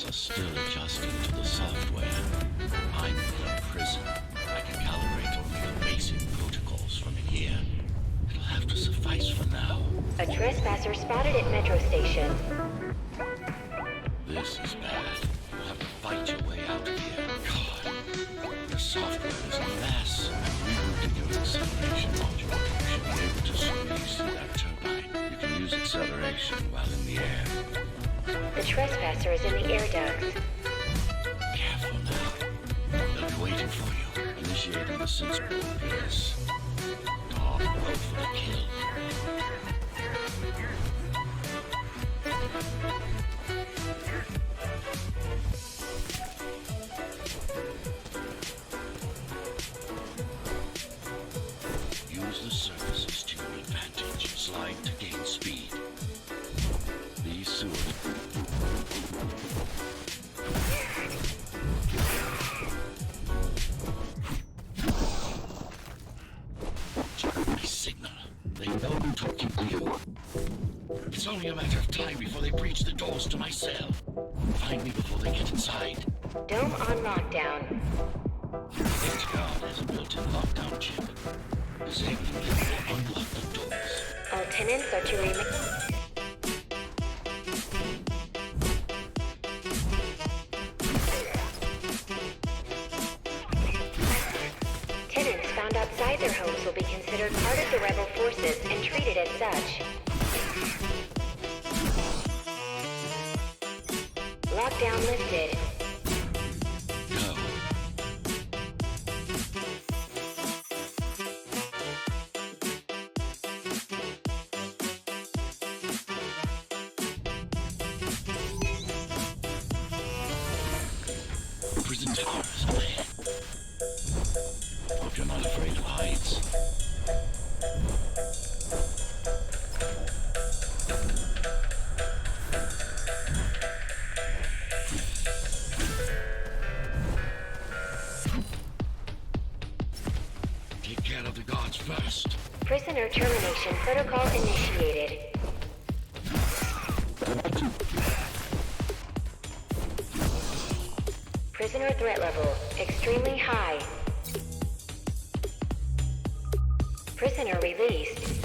Are still adjusting to the software. I'm in a prison. I can calibrate only the basic protocols from in here. It'll have to suffice for now. A trespasser spotted at Metro Station. This is bad. You'll have to fight your way out of here. God, the software is a mess. I'm rebooting your acceleration module. You should be able to squeeze through that turbine. You can use acceleration while in the air. The trespasser is in the air ducts. Careful now. They'll be waiting for you. Initiating the sensor. Yes. Top row for the kill. Use the surfaces to your advantage. Slide to gain speed. These sewers. My signal. They know I'm talking to you. It's only a matter of time before they breach the doors to my cell. Find me before they get inside. Dome on lockdown. Each guard has a built-in lockdown chip. Disabling it will unlock the doors. All tenants are to remain. Tenants found outside their homes will be considered part of the rebel forces and treated as such. Lockdown lifted. Go. Prison towers ahead. Hope you're not afraid of heights. Take care of the guards first. Prisoner termination protocol initiated. Prisoner threat level extremely high. Prisoner released.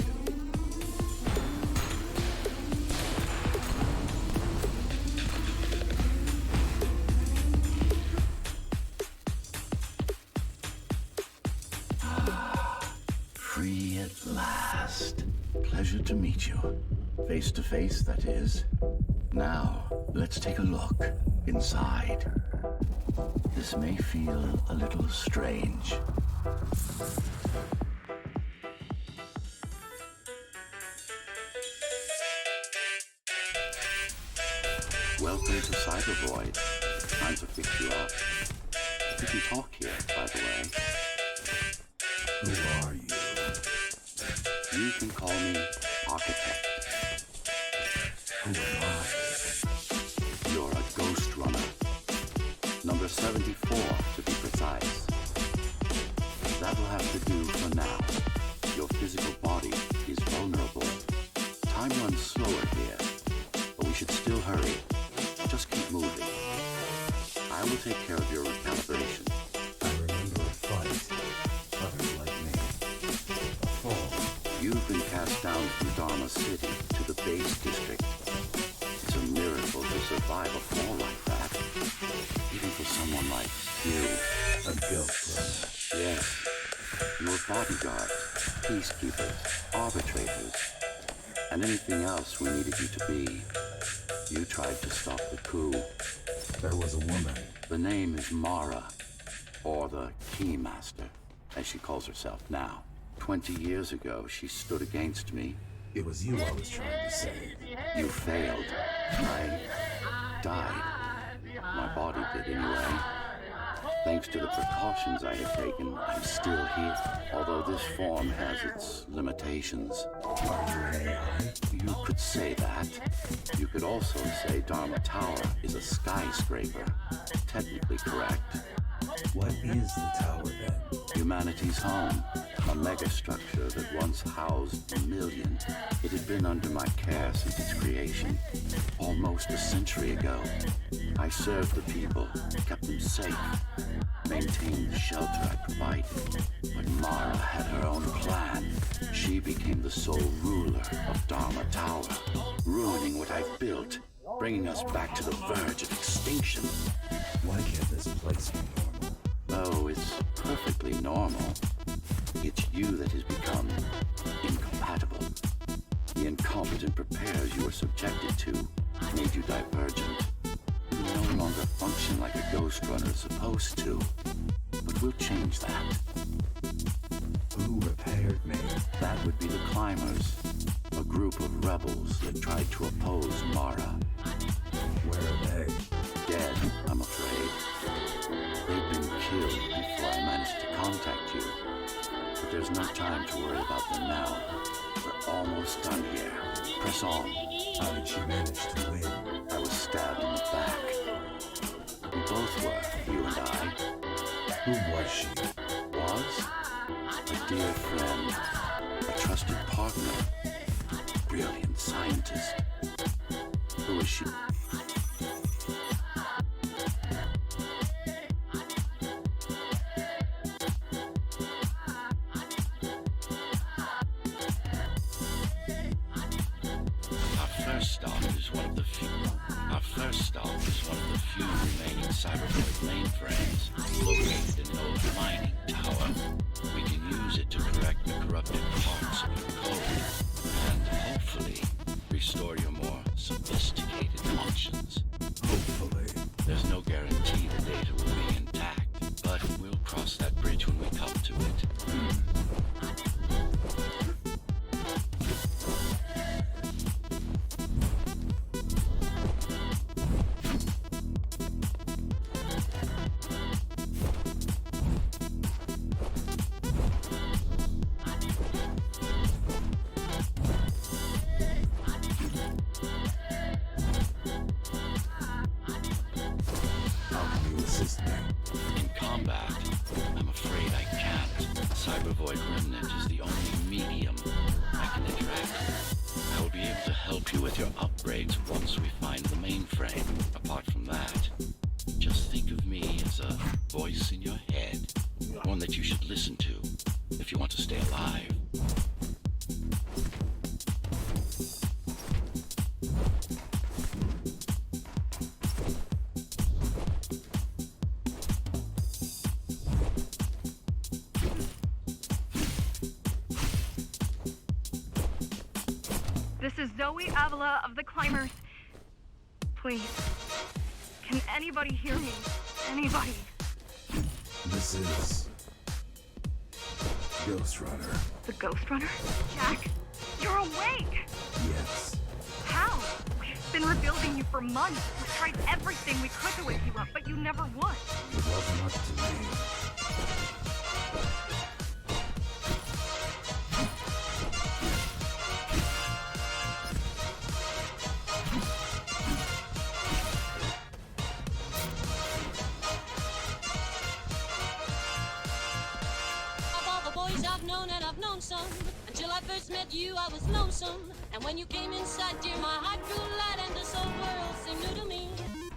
Free at last. Pleasure to meet you. Face to face, that is. Now, let's take a look inside. This may feel a little strange. Welcome to Cybervoid. Time to fix you up. You can talk here, by the way. Who are you? You can call me Architect. Who am I? You're a Ghostrunner. Number 74, to be precise. That'll have to do for now. Your physical body is vulnerable. Time runs slower here, but we should still hurry. Just keep moving. I will take care of your recalibration. I remember a fight. Others like me. A fall. You've been cast down from Dharma City to the base district. It's a miracle to survive a fall like that. Even for someone like you. A Ghostrunner. Yes. Your bodyguards, peacekeepers, arbitrators, and anything else we needed you to be. You tried to stop the coup. There was a woman. The name is Mara, or the Keymaster, as she calls herself now. 20 years ago, she stood against me. It was you I was trying to save. You failed. I died. My body did anyway. Thanks to the precautions I had taken, I'm still here, although this form has its limitations. Are you an AI? You could say that. You could also say Dharma Tower is a skyscraper. Technically correct. What is the tower then? Humanity's home, a megastructure that once housed a million. It had been under my care since its creation, almost a century ago. I served the people, kept them safe, maintained the shelter I provided. But Mara had her own plan. She became the sole ruler of Dharma Tower, ruining what I've built, bringing us back to the verge of extinction. Why can't this place be normal? Oh, it's perfectly normal. It's you that has become incompatible. The incompetent repairs you were subjected to made you divergent. You no longer function like a Ghostrunner is supposed to. But we'll change that. Who repaired me? That would be the Climbers, a group of rebels that tried to oppose Mara. Where are they? Dead, I'm afraid. They'd been killed before I managed to contact you. But there's no time to worry about them now. We're almost done here. Press on. How did she manage to win? I was stabbed in the back. We both were, you and I. Who was she? Was? A dear friend. A trusted partner. A brilliant scientist. Who is she? Cyberport mainframes located in an old mining tower. We can use it to correct the corrupted parts of your code and hopefully restore your more sophisticated functions. Hopefully. There's no guarantee the data will be intact, but we'll cross that bridge when we come to it. In combat, I'm afraid I can't. Cybervoid Remnant is the only medium I can interact with. I will be able to help you with your upgrades once we find the mainframe. Apart from that, just think of me as a voice in your head. One that you should listen to if you want to stay alive. This is Zoe Avila of the Climbers. Please, can anybody hear me? Anybody? This is Ghostrunner. The Ghostrunner? Jack, you're awake! Yes. How? We've been rebuilding you for months. We tried everything we could to wake you up, but you never won. It wasn't up to me. I've known some. Until I first met you, I was lonesome. And when you came inside, dear, my heart grew light and this whole world seemed new to me.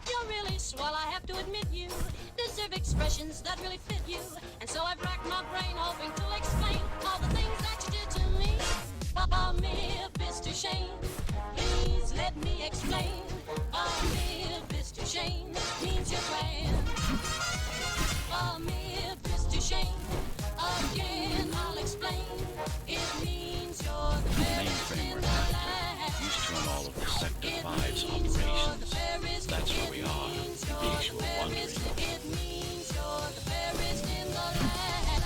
You're really swell, I have to admit you deserve expressions that really fit you. And so I've racked my brain hoping to explain all the things that you did to me. Amir, Mr. Shane, please let me explain. Amir, Mr. Shane, means you're grand. Amir, Mr. Shane, again I'll explain. It means you're the best in the land. Used to run all of the Sector 5's operations. That's where we are, in case you were wondering. It means you're the fairest in the land.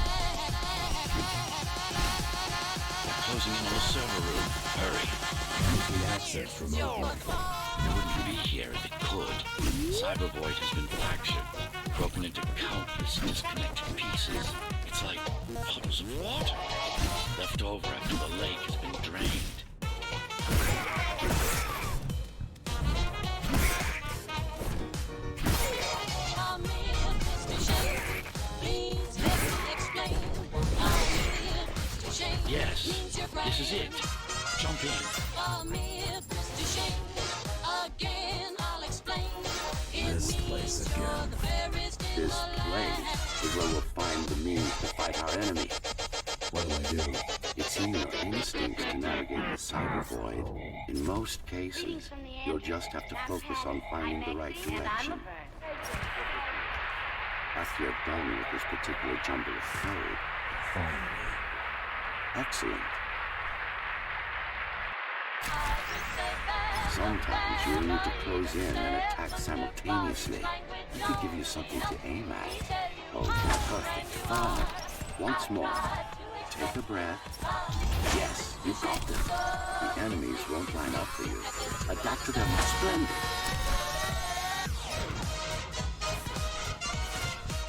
They're closing in on the server room. Hurry. Easily accessed remotely. It wouldn't be here if it could. cyber void has been fractured, broken into countless disconnected pieces. It's like puddles of water, left over after the lake has been drained. Come here, Mr. Shane. Please let me explain. Come here, Mr. Shane. Yes, Means your brain. this is it. Jump in. Come here, Mr. Shane. Again, I'll explain. It This place means again. you're the fairest in This the place land. is where we'll find the means to fight our enemy. What do I do? It's in your instincts to navigate the cyber void. In most cases, you'll just have to focus on finding the right direction. After you're done with this particular jumble of code, Finally. excellent. Sometimes you'll need to close in and attack simultaneously. We could give you something to aim at. Oh, perfect. Fine. Once more. Take a breath. Yes, you got them. The enemies won't line up for you. Adapt to them. Splendid.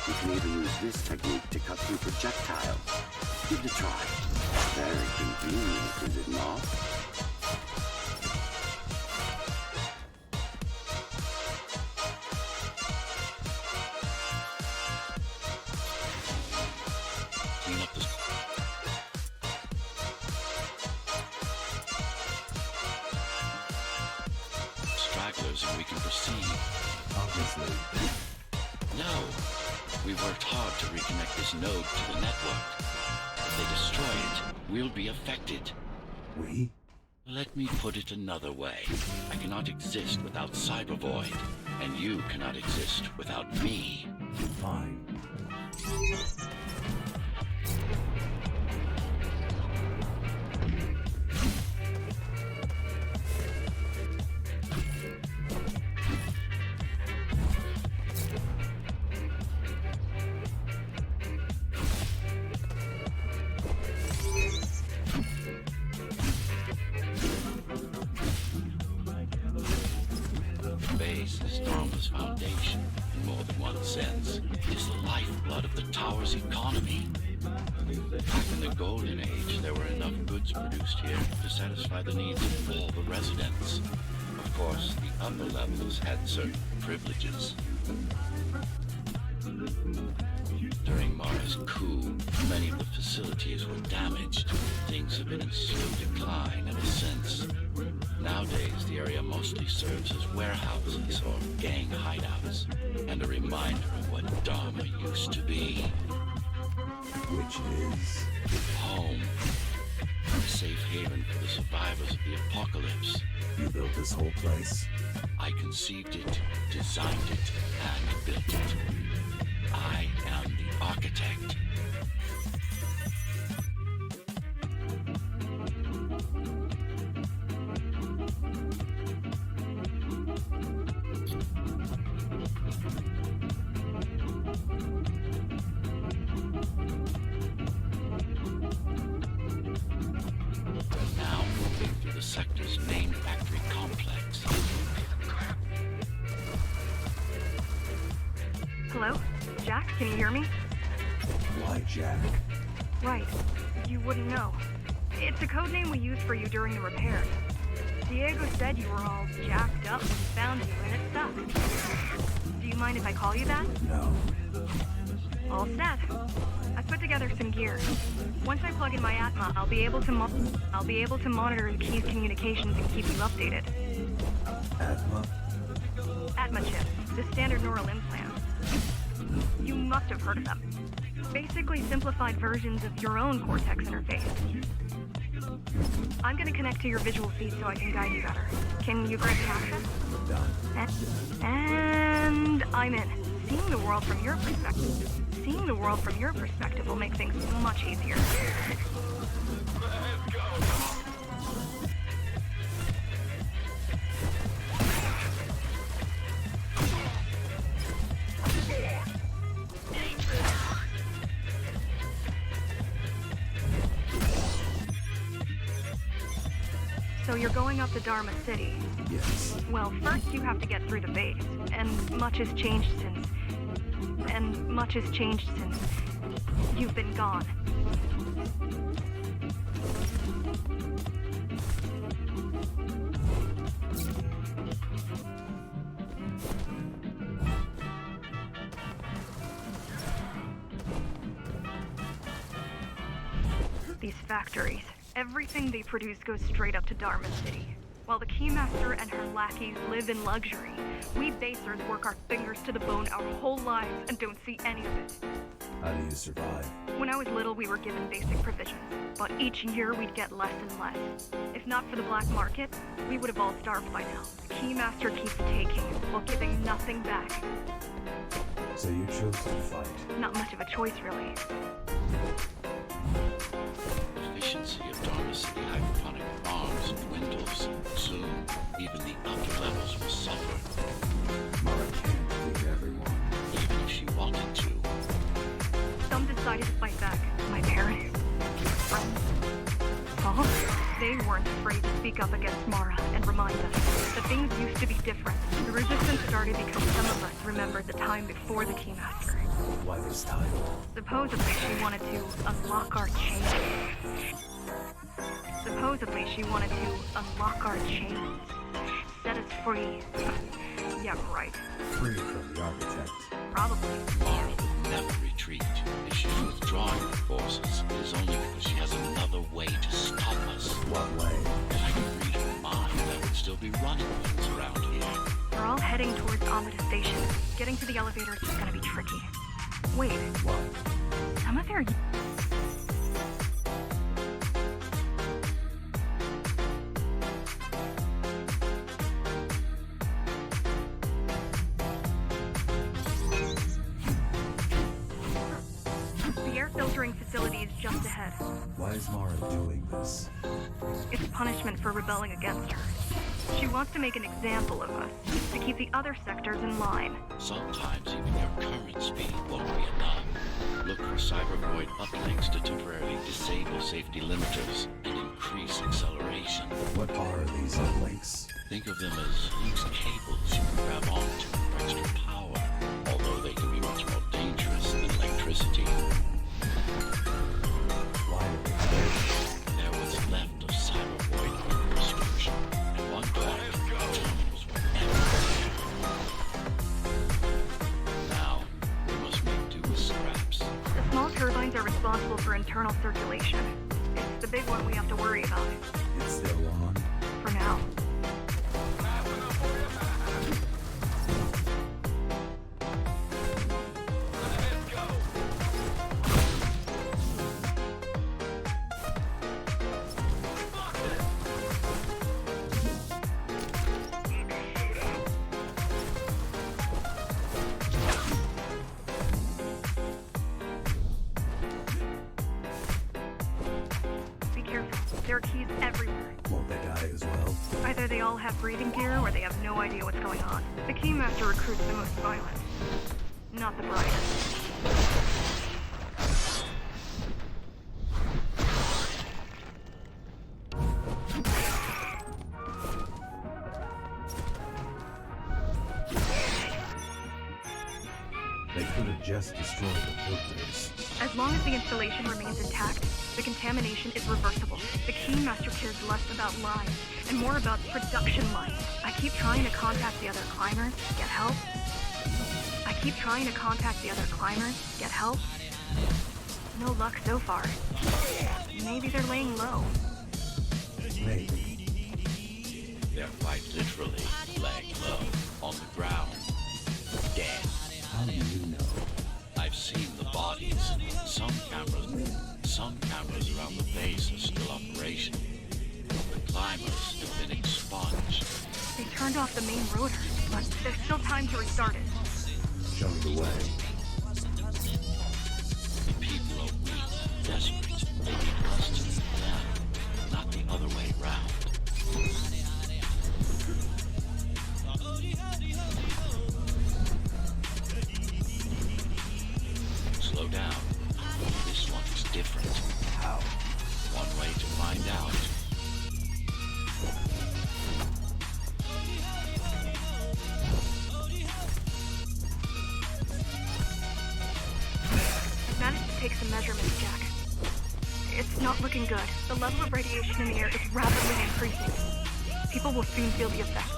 You can even use this technique to cut through projectiles. Give it a try. Very convenient, is it not? Clean up the stragglers and we can proceed. Obviously. No. We worked hard to reconnect this node to the network. If they destroy it, we'll be affected. We? Let me put it another way. I cannot exist without Cyber Void, and you cannot exist without me. Fine. Base is Dharma's foundation, in more than one sense. It is the lifeblood of the tower's economy. Back in the Golden Age, there were enough goods produced here to satisfy the needs of all the residents. Of course, the upper levels had certain privileges. During Mara's coup, many of the facilities were damaged. Things have been in slow decline ever since. Nowadays, the area mostly serves as warehouses or gang hideouts, and a reminder of what Dharma used to be. Which is... Home. A safe haven for the survivors of the apocalypse. You built this whole place? I conceived it, designed it, and built it. I am the architect. Now moving through the sector's main factory complex. Hello? Jack, can you hear me? Why, Jack? Right. You wouldn't know. It's a code name we used for you during the repairs. Diego said you were all jacked up and found you and it sucked. Do you mind if I call you that? No. All set. I've put together some gear. Once I plug in my Atma, I'll be able to monitor the key's communications and keep you updated. Atma? Atma chips, the standard neural implants. You must have heard of them. Basically simplified versions of your own Cortex interface. I'm gonna connect to your visual feed so I can guide you better. Can you grant me access? Done. And I'm in. Seeing the world from your perspective will make things much easier. So you're going up to Dharma City. Yes. Well, first you have to get through the base, and much has changed since you've been gone. These factories, everything they produce goes straight up to Dharma City. While the Keymaster and her lackeys live in luxury, we basers work our fingers to the bone our whole lives and don't see any of it. How do you survive? When I was little, we were given basic provisions, but each year we'd get less and less. If not for the black market, we would have all starved by now. The Keymaster keeps taking, while giving nothing back. So you chose to fight. Not much of a choice, really. Efficiency of Dharma City hydroponic farms dwindles. Soon, even the upper levels will suffer, Mara can't please everyone. even if she wanted to. Some decided to fight back. My parents. Friends. Paul? They weren't afraid to speak up against Mara and remind us that things used to be different. The resistance started because some of us remembered the time before the Keymaster. Why this time? Supposedly she wanted to unlock our chains. Set us free. Yeah, right. Free from the architect. Probably. Mara will never retreat. If she's withdrawing her forces, it is only because she has another way to stop us. What way? If I could read her mind, I would still be running things around here. We're all heading towards Amida Station. Getting to the elevators is gonna be tricky. Wait, What? some of their... The air filtering facility is just ahead. Why is Mara doing this? It's punishment for rebelling against her. She wants to make an example of us, to keep the other sectors in line. Sometimes even your current speed won't be enough. Look for cybervoid uplinks to temporarily disable safety limiters and increase acceleration. What are these uplinks? Think of them as loose cables you can grab onto for extra power, although they can be much more dangerous than electricity. Why are they there? They're what's left of cybervoid infrastructure. At one point, terminals were everywhere. Now, we must make do with scraps. The small turbines are responsible for internal circulation. It's the big one we have to worry about. It's still on. For now. Be careful. There are keys everywhere. Won't they die as well? Either they all have breathing gear or they have no idea what's going on. The Keymaster recruits the most violent. Not the brightest. They could have just destroyed the filters. As long as the installation remains intact, the contamination is reversible. The Keymaster cares less about lives and more about production lines. I keep trying to contact the other climbers, get help. No luck so far. Maybe they're laying low. Maybe. They're quite literally laying low, on the ground, dead. How do you know? I've seen the bodies. Some cameras around the base are still operational. The climbers have been expunged. They turned off the main rotor, but there's still time to restart it. Show me the way. The people are weak, desperate. They need us to lead them, not the other way round. Slow down. This one's different. How? One way to find out. measurements, Jack. It's not looking good. The level of radiation in the air is rapidly increasing. People will soon feel the effects.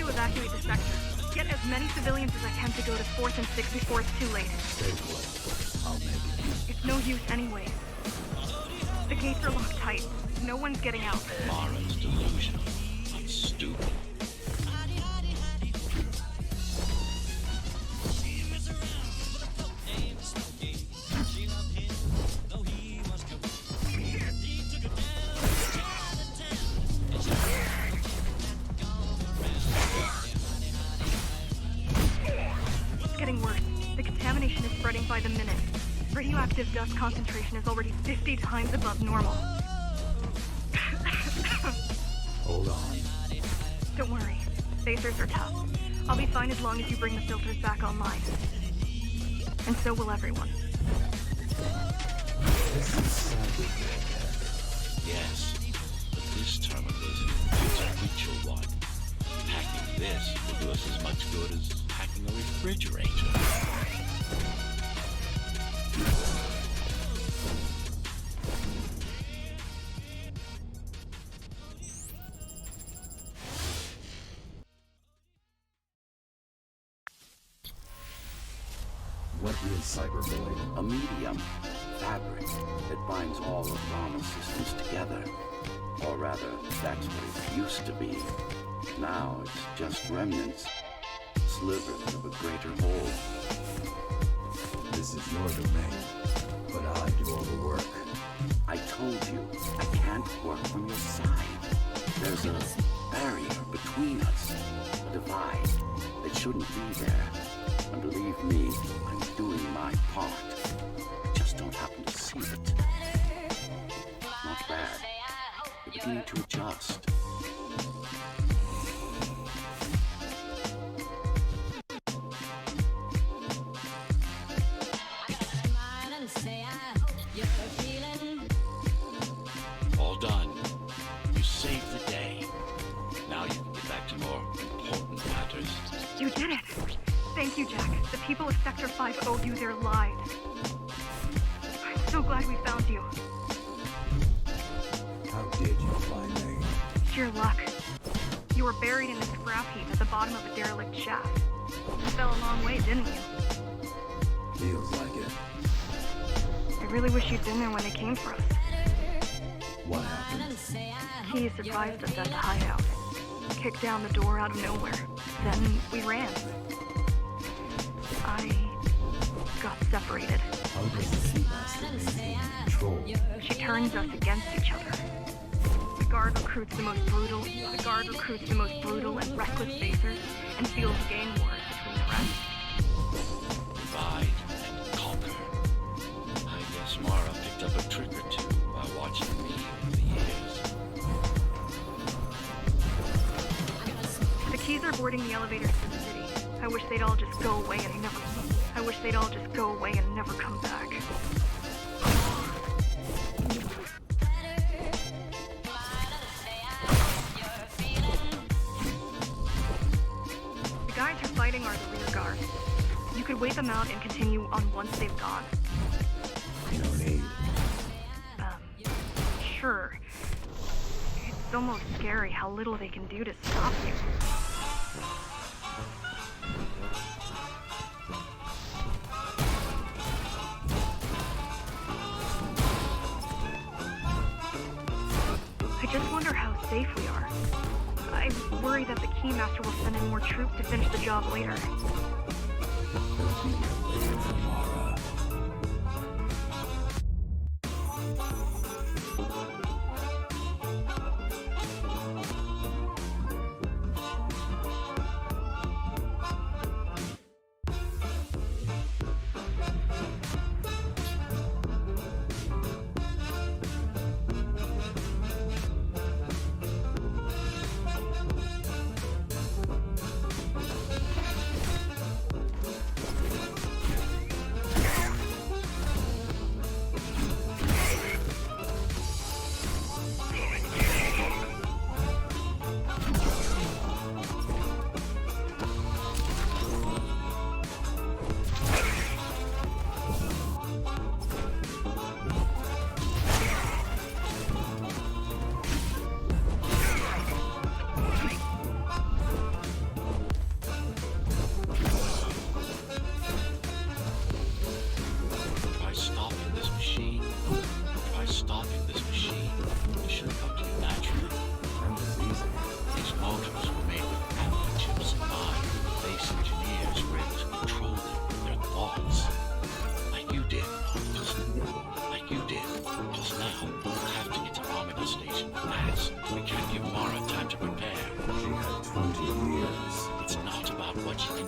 Evacuate the sector. Get as many civilians as I can to go to 4th and 6th before it's too late. Stay put. I'll make it. It's no use anyways. The gates are locked tight. No one's getting out. Mara's delusional. I'm stupid. By the minute. Radioactive dust concentration is already 50 times above normal. Hold on. Don't worry. Phasers are tough. I'll be fine as long as you bring the filters back online. And so will everyone. This is sadly Yes, but this terminal is an individual one. Hacking this will do us as much good as hacking a refrigerator. What is cyberbullying? A medium, fabric, that binds all of Rama's systems together. Or rather, that's what it used to be. Now it's just remnants, slivers of a greater whole. This is your domain, but I do all the work. I told you, I can't work from your side. There's a barrier between us, a divide that shouldn't be there. And believe me, I'm doing my part. I just don't happen to see it. Not bad. We're beginning to adjust. All done. You saved the day. Now you can get back to more important matters. You did it! Thank you, Jack. The people of Sector 5 owe you their lives. I'm so glad we found you. How did you find me? Sheer luck. You were buried in a scrap heap at the bottom of a derelict shaft. You fell a long way, didn't you? Feels like it. I really wish you'd been there when they came for us. What happened? He surprised us at the hideout. Kicked down the door out of nowhere. Then we ran. I got separated. How does the Seamaster maintain control? She turns us against each other. The guard recruits the most brutal and reckless facers and fuels gang wars between the rest. Divide and conquer. I guess Mara picked up a trick or two by watching me over the years. The keys are boarding the elevators to the city. I wish they'd all just go away and never come back. The guys you're fighting are the rear guard. You could wait them out and continue on once they've gone. No need. Sure. It's almost scary how little they can do to stop you. I just wonder how safe we are. I worry that the Keymaster will send in more troops to finish the job later. There'll be a later for Mara.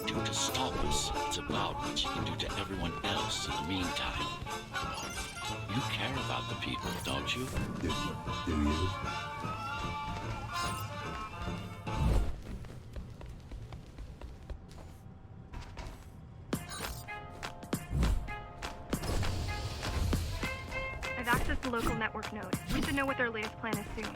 asked you to stop us. It's about what you can do to everyone else in the meantime. You care about the people, don't you? Do you? I've accessed the local network node. We should know what their latest plan is soon.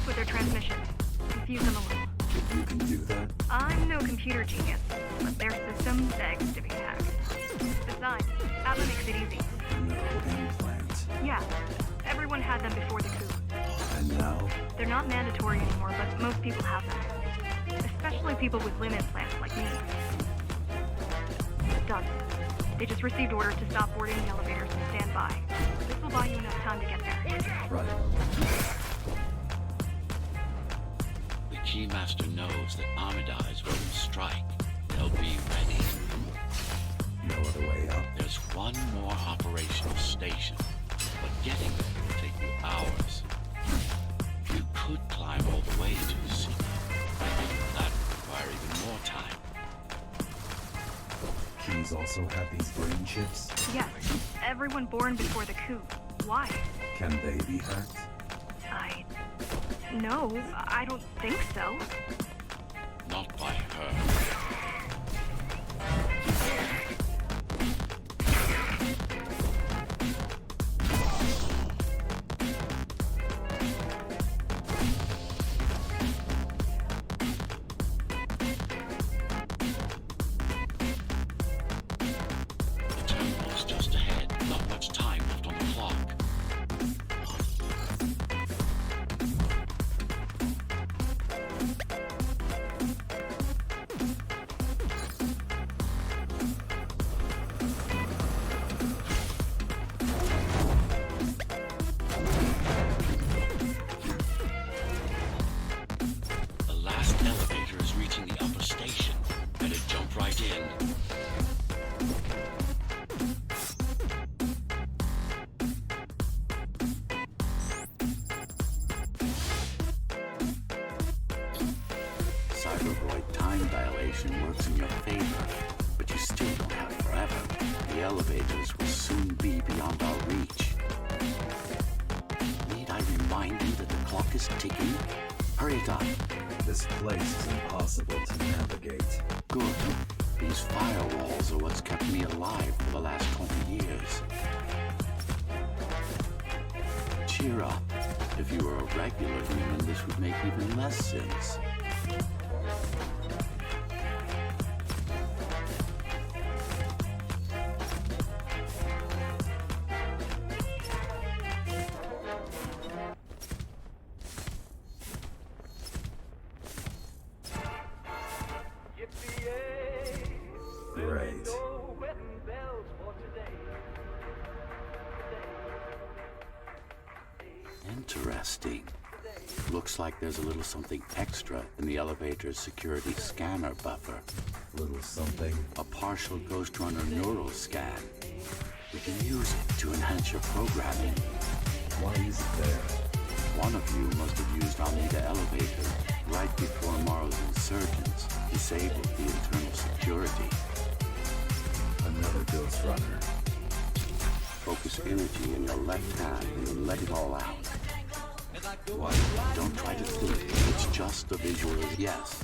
With their transmission. Confuse them a little. You can do that? I'm no computer genius, but their system begs to be hacked. Besides, Atla makes it easy. No implants. Yeah, everyone had them before the coup. And now? They're not mandatory anymore, but most people have them. Especially people with limb implants like me. Done. They just received orders to stop boarding the elevators and stand by. This will buy you enough time to get there. Right. The Keymaster knows that Armadize won't strike. They'll be ready. No other way out. There's one more operational station, but getting there will take you hours. You could climb all the way to the sea. That would require even more time. Keys also have these brain chips? Yes, everyone born before the coup. Why? Can they be hacked? No, I don't think so. Not by her. The terminal's just ahead. Not much time left on the clock. Works in your favor, but you still don't have forever. The elevators will soon be beyond our reach. Need I remind you that the clock is ticking? Hurry it up. This place is impossible to navigate. Good. These firewalls are what's kept me alive for the last 20 years. Cheer up. If you were a regular human, this would make even less sense. Great. Interesting. Looks like there's a little something extra in the elevator's security scanner buffer. Little something. A partial Ghostrunner neural scan. We can use it to enhance your programming. Why is it there? One of you must have used Omega Elevator. right before Morrow's insurgents disabled the internal security. Another Ghostrunner. Focus energy in your left hand and then let it all out. What? Don't try to think. It's just a visual yes.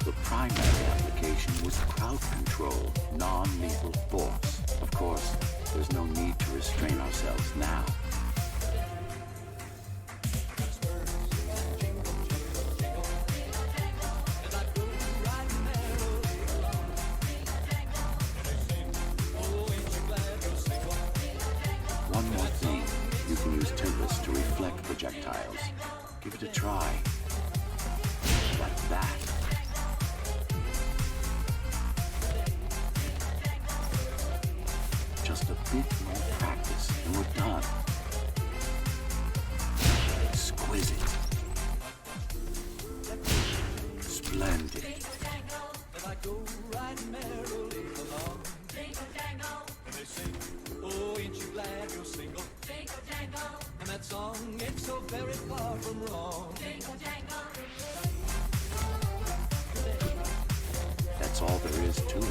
The primary application was crowd control, non-lethal force. Of course, there's no need to restrain ourselves now. One more thing. You can use Tempest to reflect projectiles. Give it a try. Like that. Just a bit more practice and we're done. Exquisite. Splendid. That's all there is to it.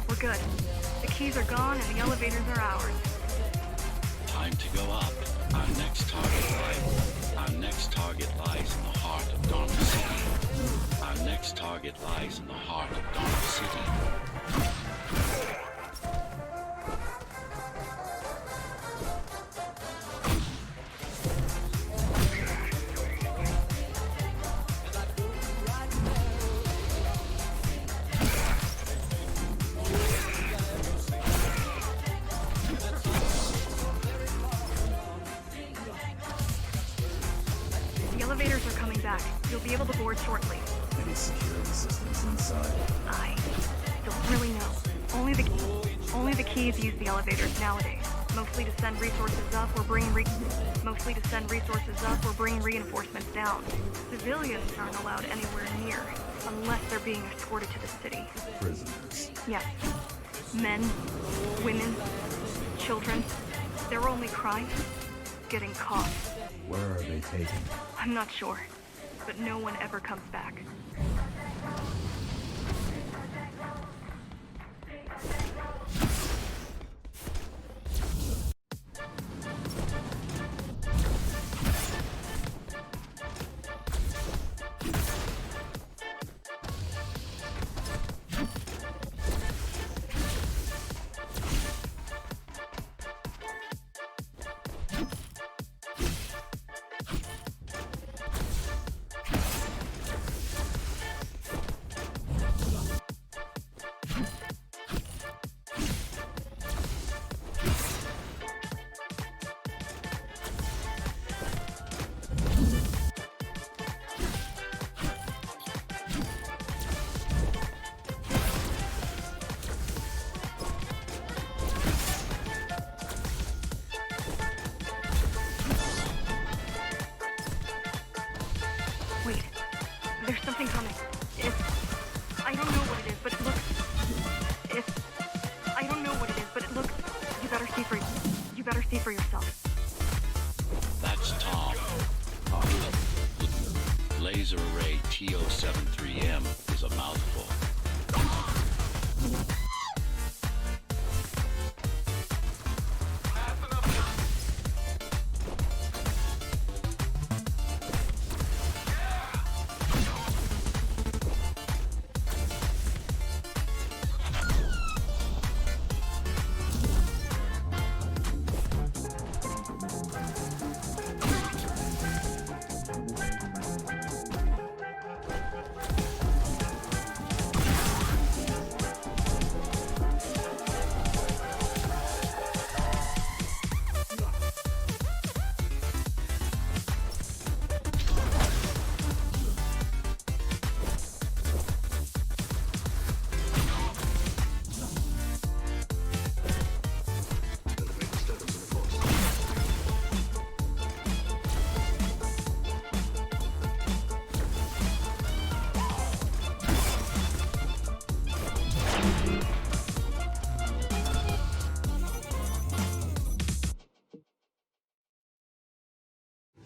We're good. The keys are gone and the elevators are ours. Time to go up. Our next target lies in the heart of Dharma City. Our next target lies in the heart of Dharma City. The elevators are coming back. You'll be able to board shortly. Any security systems inside? I don't really know. Only the keys use the elevators nowadays. Mostly to send resources up or bring reinforcements down. Civilians aren't allowed anywhere near unless they're being escorted to the city. Prisoners. Yes. Men, women, children. Their only crime? Getting caught. Where are they taken? I'm not sure, but no one ever comes back. Wait, there's something coming. I don't know what it is, but it looks... I don't know what it is, but it looks... You better see for yourself. That's Tom. Laser array TO73M is a mouthful.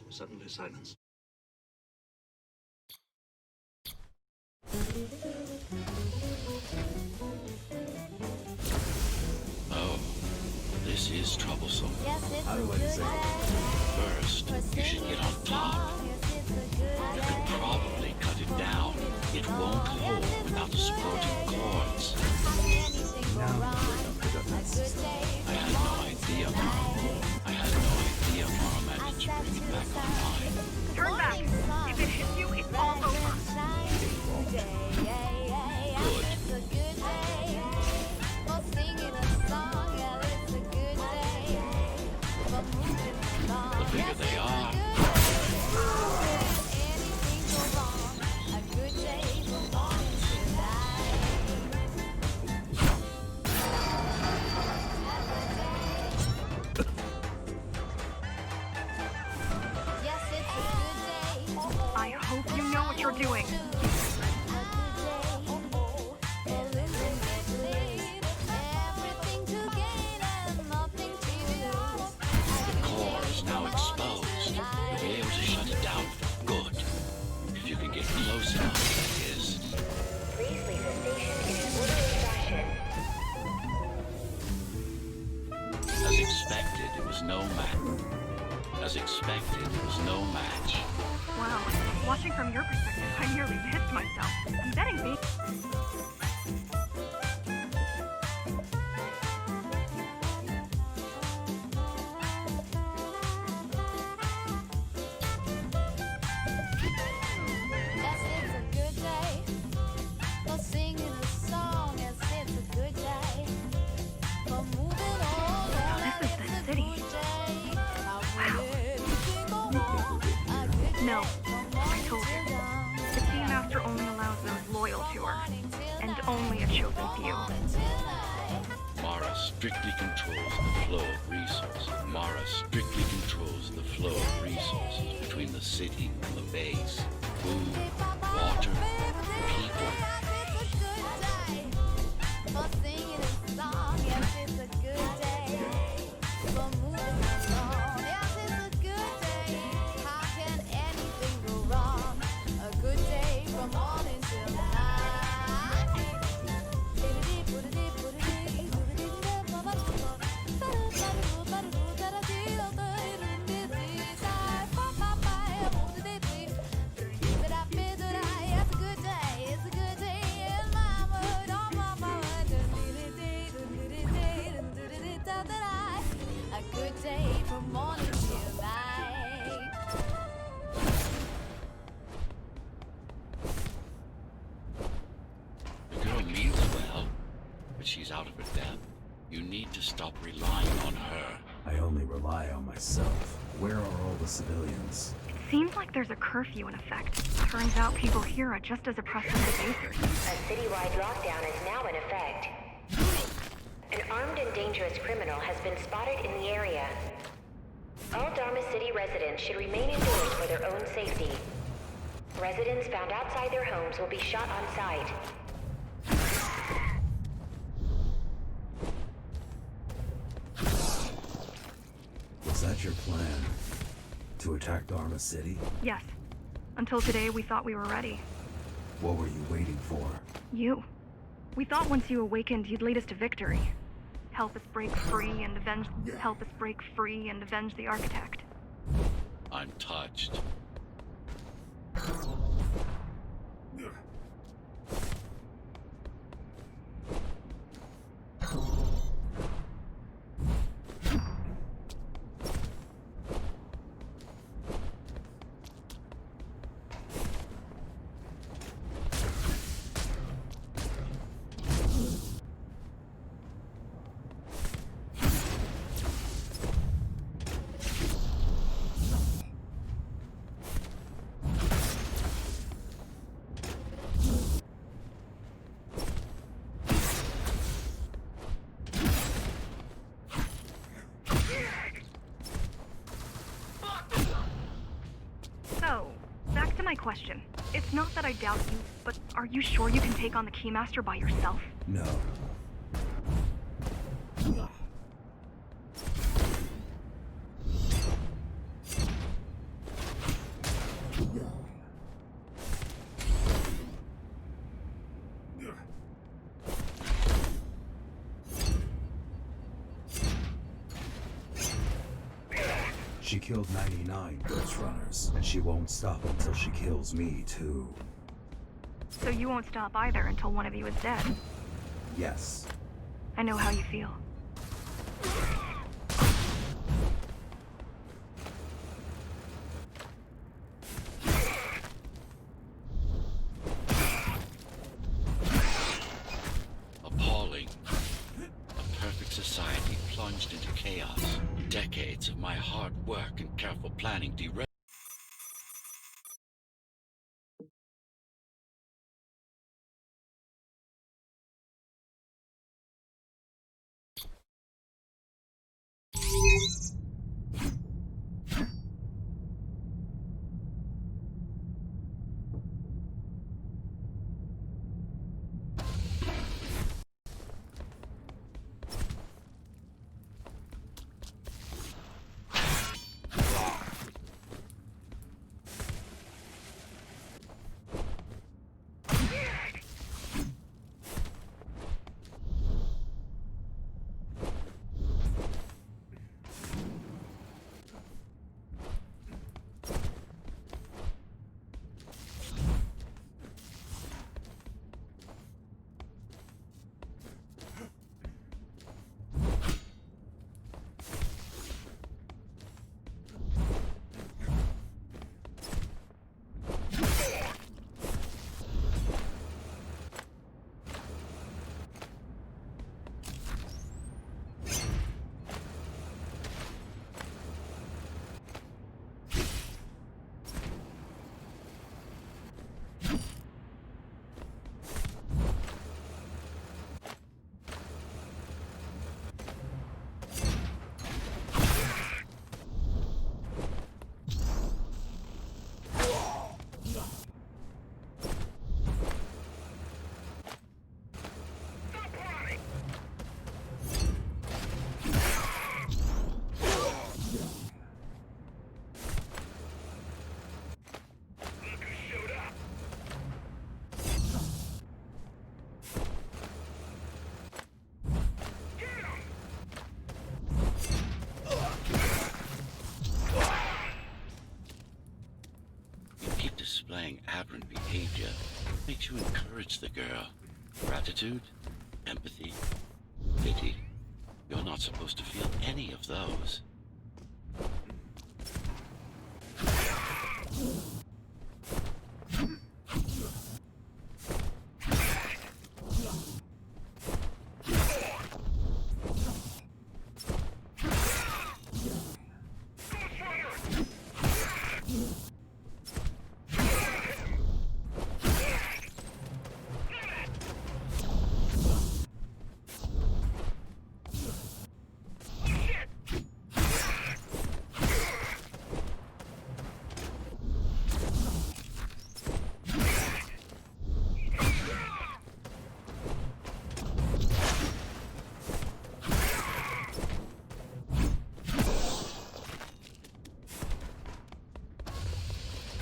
Suddenly silence. Oh, this is troublesome. How do I disable it? First, you should get on top. You could probably cut it down. It won't hold without the supporting cords. Now I'm afraid I'll pick up that system. I had no idea, Mom managed to bring it back online. Turn back. If it hits you, it's all over. Good. The bigger they are, I hope you know what you're doing. the core is now exposed. You'll be able to shut it down. Good. If you can get close enough, that is. Please leave the station in an orderly fashion. As expected, it was no match. Wow, watching from your perspective, I nearly pissed myself. I'm betting me. This is the city. No, I told you. The Keymaster only allows those loyal to her, and only a chosen few. Mara strictly controls the flow of resources. Between the city and the base. Food, water, people. The girl means well, but she's out of her depth. You need to stop relying on her. I only rely on myself. Where are all the civilians? It seems like there's a curfew in effect. Turns out people here are just as oppressed as the basers. A citywide lockdown is now in effect. An armed and dangerous criminal has been spotted in the area. All Dharma City residents should remain indoors for their own safety. Residents found outside their homes will be shot on sight. Was that your plan? To attack Dharma City? Yes. Until today, we thought we were ready. What were you waiting for? You. We thought once you awakened, you'd lead us to victory. Help us break free and avenge the Architect. I'm touched. So, back to my question. It's not that I doubt you, but are you sure you can take on the Keymaster by yourself? No. She killed 99 Ghostrunners, and she won't stop until she kills me, too. So you won't stop either until one of you is dead. Yes. I know how you feel. Appalling. A perfect society plunged into chaos. Decades of my hard work and careful planning derailed. Displaying aberrant behavior makes you encourage the girl. Gratitude, empathy, pity. You're not supposed to feel any of those.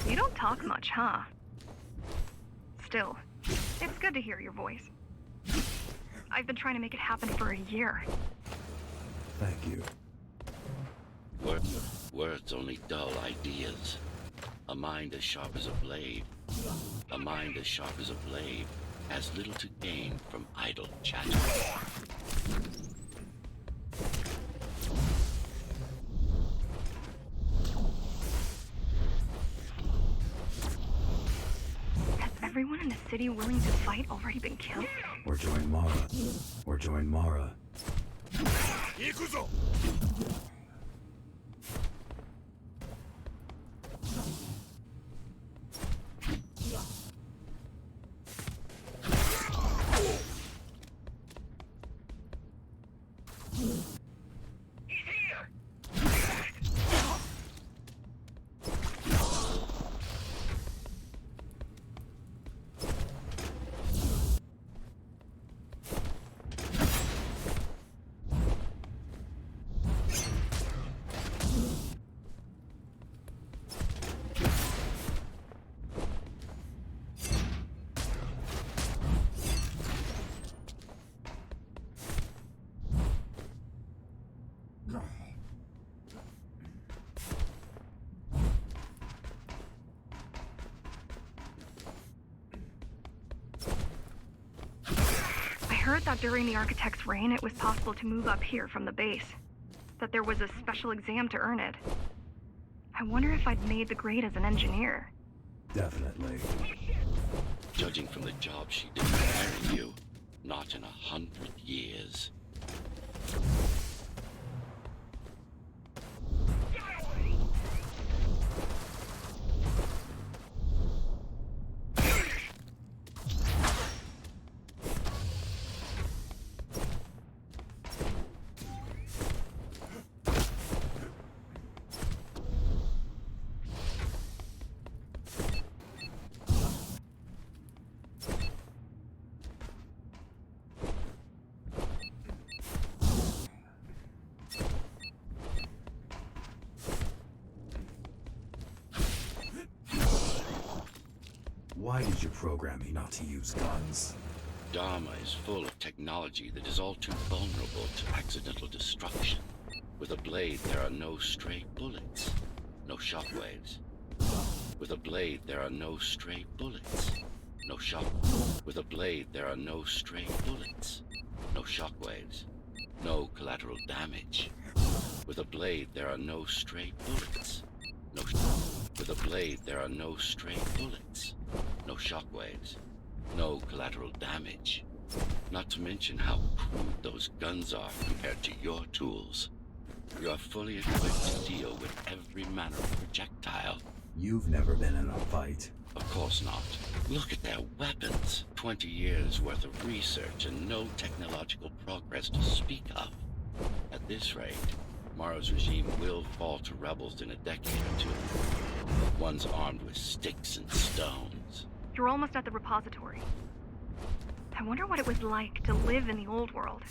You don't talk much, huh? Still, it's good to hear your voice. I've been trying to make it happen for a year. Thank you. Words only dull ideas. A mind as sharp as a blade. A mind as sharp as a blade has little to gain from idle chatter. Has everyone in the city willing to fight already been killed? Or join Mara. Or join Mara. heard that during the Architect's reign, it was possible to move up here from the base. That there was a special exam to earn it. I wonder if I'd made the grade as an engineer. Definitely. Judging from the job she did preparing you, not in 100 years. Why did you program me not to use guns? Dharma is full of technology that is all too vulnerable to accidental destruction. With a blade, there are no stray bullets, no shockwaves. With a blade, there are no stray bullets, no shock. With a blade, there are no stray bullets, no shockwaves, no collateral damage. With a blade, there are no stray bullets, no. With a blade, there are no stray bullets, no shockwaves, no collateral damage. Not to mention how crude those guns are compared to your tools. You are fully equipped to deal with every manner of projectile. You've never been in a fight. Of course not. Look at their weapons. 20 years worth of research and no technological progress to speak of. At this rate, Morrow's regime will fall to rebels in a decade or two. Ones armed with sticks and stones. You're almost at the repository. I wonder what it was like to live in the old world.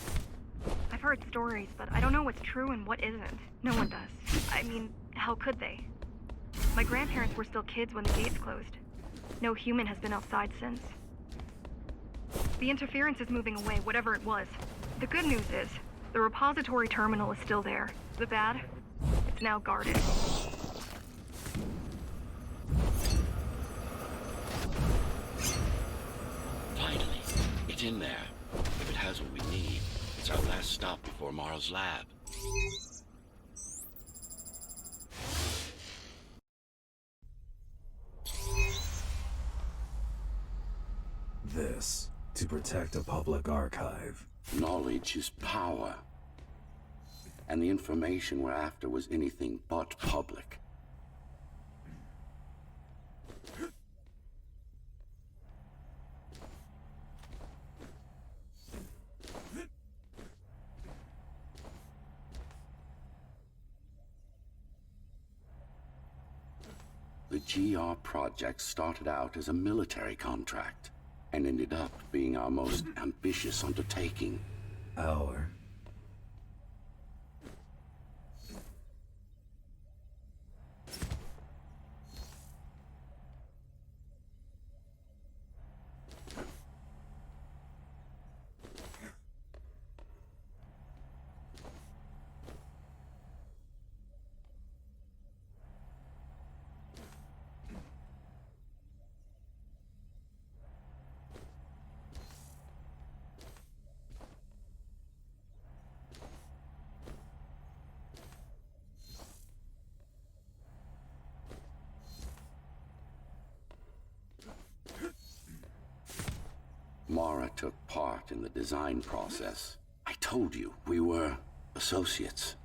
I've heard stories, but I don't know what's true and what isn't. No one does. I mean, how could they? My grandparents were still kids when the gates closed. No human has been outside since. The interference is moving away, whatever it was. The good news is, the repository terminal is still there. The bad, it's now guarded. Finally, it's in there. If it has what we need, it's our last stop before Morrow's lab. This, to protect a public archive. Knowledge is power. And the information we're after was anything but public. The GR project started out as a military contract and ended up being our most ambitious undertaking. Our? Mara took part in the design process. I told you, we were associates.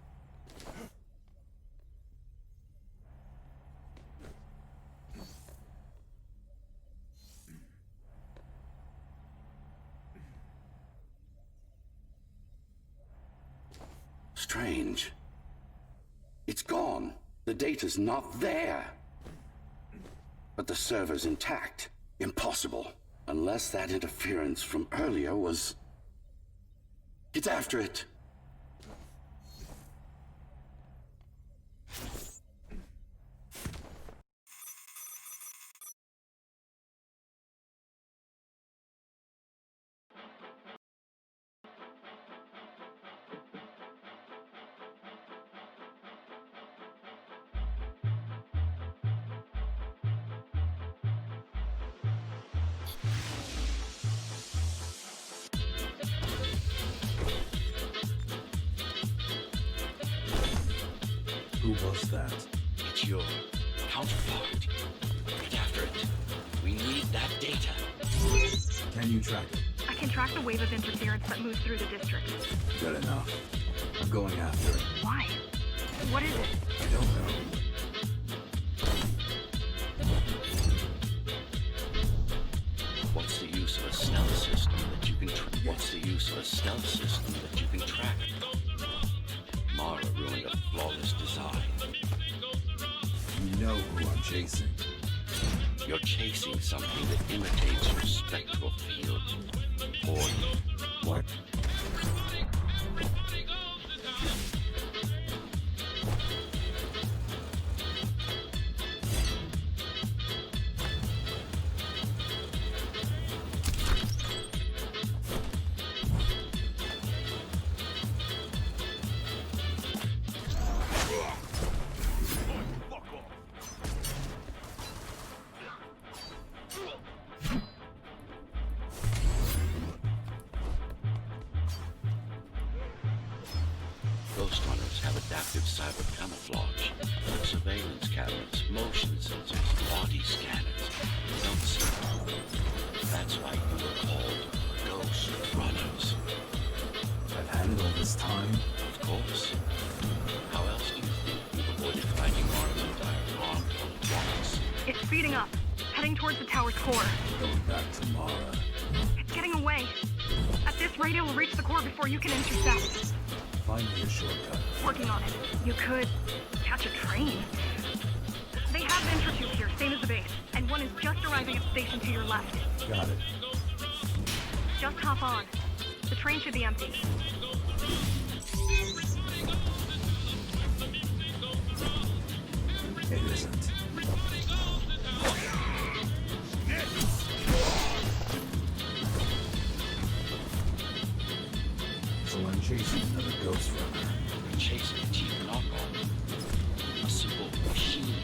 Strange. It's gone. The data's not there. But the server's intact. Impossible. Unless that interference from earlier was... Get after it! Who was that? It's your counterpart. Get after it. We need that data. Can you track it? I can track the wave of interference that moves through the district. Good enough. I'm going after it. Why? What is it? I don't know. What's the use of a stealth system that you can What's the use of a stealth system that you can track? Mara ruined a flawless design. You know who I'm chasing. You're chasing something that imitates your spectral field. Or What? Ghostrunners have adaptive cyber camouflage, surveillance cameras, motion sensors, body scanners. You don't see them. That's why you were called Ghostrunners. I've had it all this time. Of course. How else do you think you've avoided finding Mara's entire arm twice? It's speeding up, heading towards the tower's core. Going back to Mara. It's getting away. At this rate, it will reach the core before you can intercept. Find me a shortcut. Working on it. You could catch a train. They have entratube here, same as the base, and one is just arriving at the station to your left. Got it. Just hop on. The train should be empty. It isn't. So I'm chasing another Ghostrunner. You're chasing a cheap knockoff. A simple machine.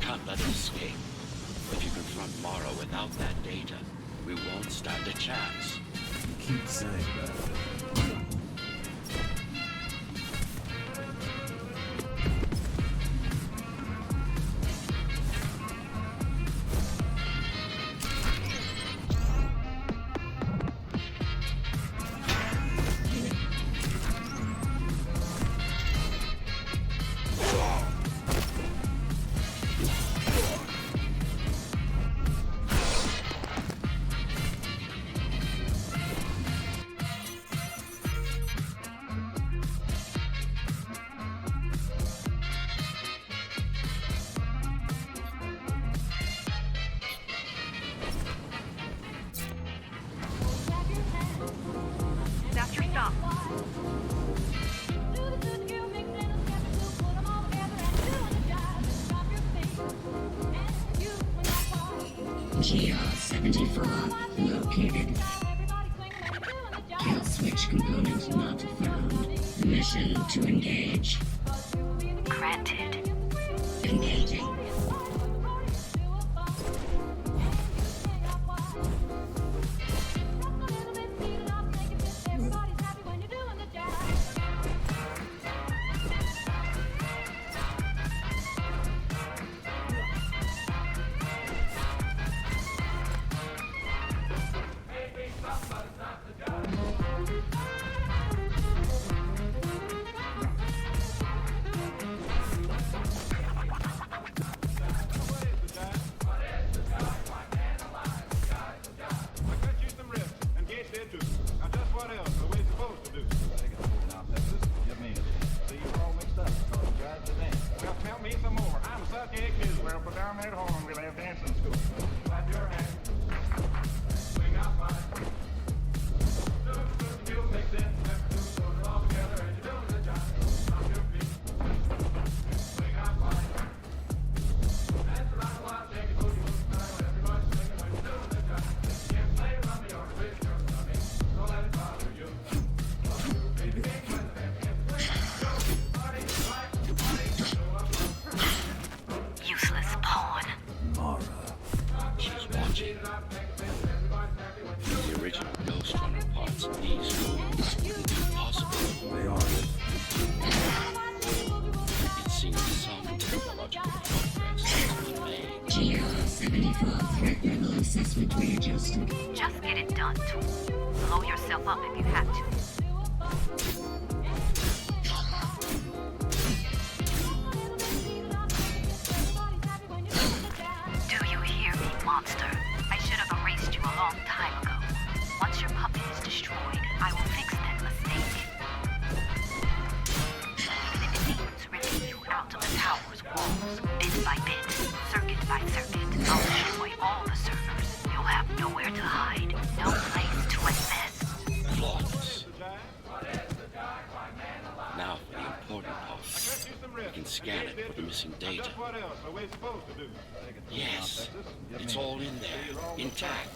Can't let it escape. If you confront Mara without that data, we won't stand a chance. You keep saying that. That's your stop. GR-74 located. Kill switch component not found. Mission to engage. Granted. Engaging. Alpha, threat level assessment readjusted. Just get it done, Tool. Blow yourself up if you have to. Do you hear me, monster? I should have erased you a long time ago. Once your puppet is destroyed, I will fix that mistake. Even if it means ripping you out of the tower's walls, bit by bit, circuit by circuit, I'll destroy all the servers. You'll have nowhere to hide, no place to invest. Flawless. Now for the important part. We can scan it for the missing data. Yes, it's all in there, intact.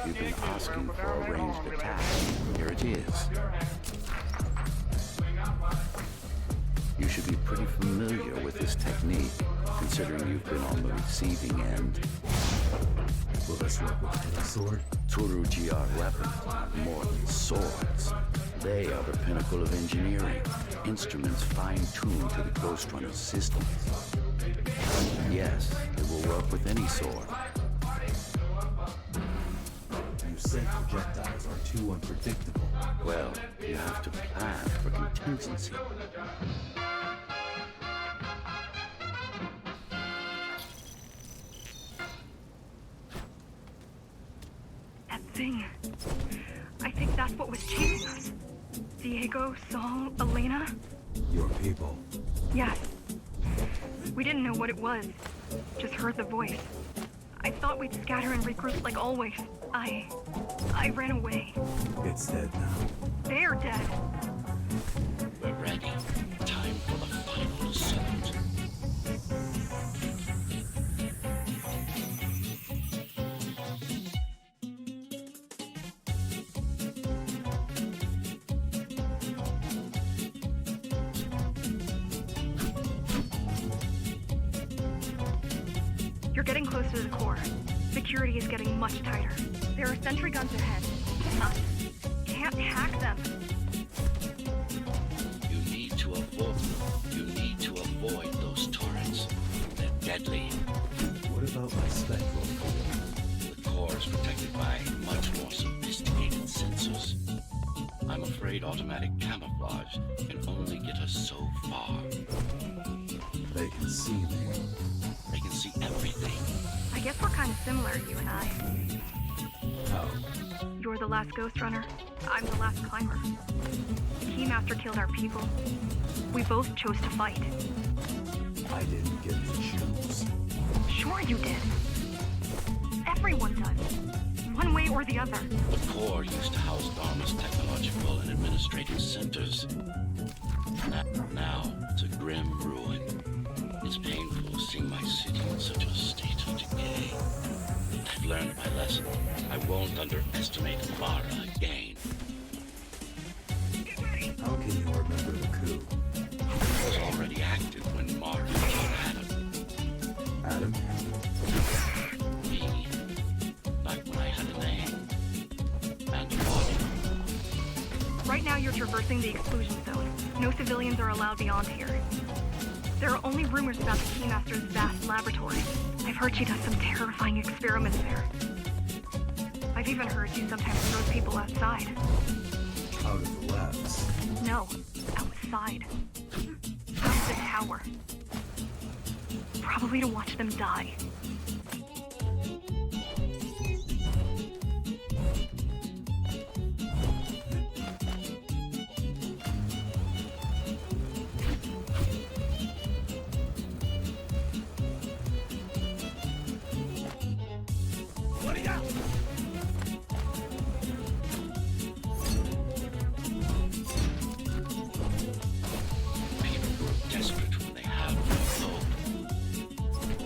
You've been asking for a ranged attack. Here it is. You should be pretty familiar with this technique, considering you've been on the receiving end. Will this work with any sword? Tsurugi weapons are more than swords. They are the pinnacle of engineering, instruments fine-tuned to the Ghostrunner systems. Yes, it will work with any sword. You said projectiles are too unpredictable. Well, you have to plan for contingency. That thing. I think that's what was chasing us. Diego, Saul, Elena? Your people. Yes. We didn't know what it was. Just heard the voice. I thought we'd scatter and regroup like always. I ran away. It's dead now. They're dead. We're ready. Time for the final assault. You're getting close to the core. Security is getting much tighter. There are sentry guns ahead. Can't hack them. You need to avoid those turrets. They're deadly. What about my spectral field? The core is protected by much more sophisticated sensors. I'm afraid automatic camouflage can only get us so far. They can see me. They can see everything. I guess we're kind of similar, you and I. How? You're the last Ghostrunner. I'm the last climber. The Keymaster killed our people. We both chose to fight. I didn't get to choose. Sure you did. Everyone does. One way or the other. The core used to house Dharma's technological and administrative centers. Now it's a grim ruin. It's painful seeing my city in such a state of decay. I've learned my lesson. I won't underestimate Mara again. How can you remember the coup? I was already active when Mara killed Adam. Adam? Me. Back when I had a name. And a body. Right now you're traversing the exclusion zone. No civilians are allowed beyond here. There are only rumors about the Keymaster's vast laboratory. I've heard she does some terrifying experiments there. I've even heard she sometimes throws people outside. Out of the labs. No, outside. Out of the tower. Probably to watch them die. People grow desperate when they have no hope.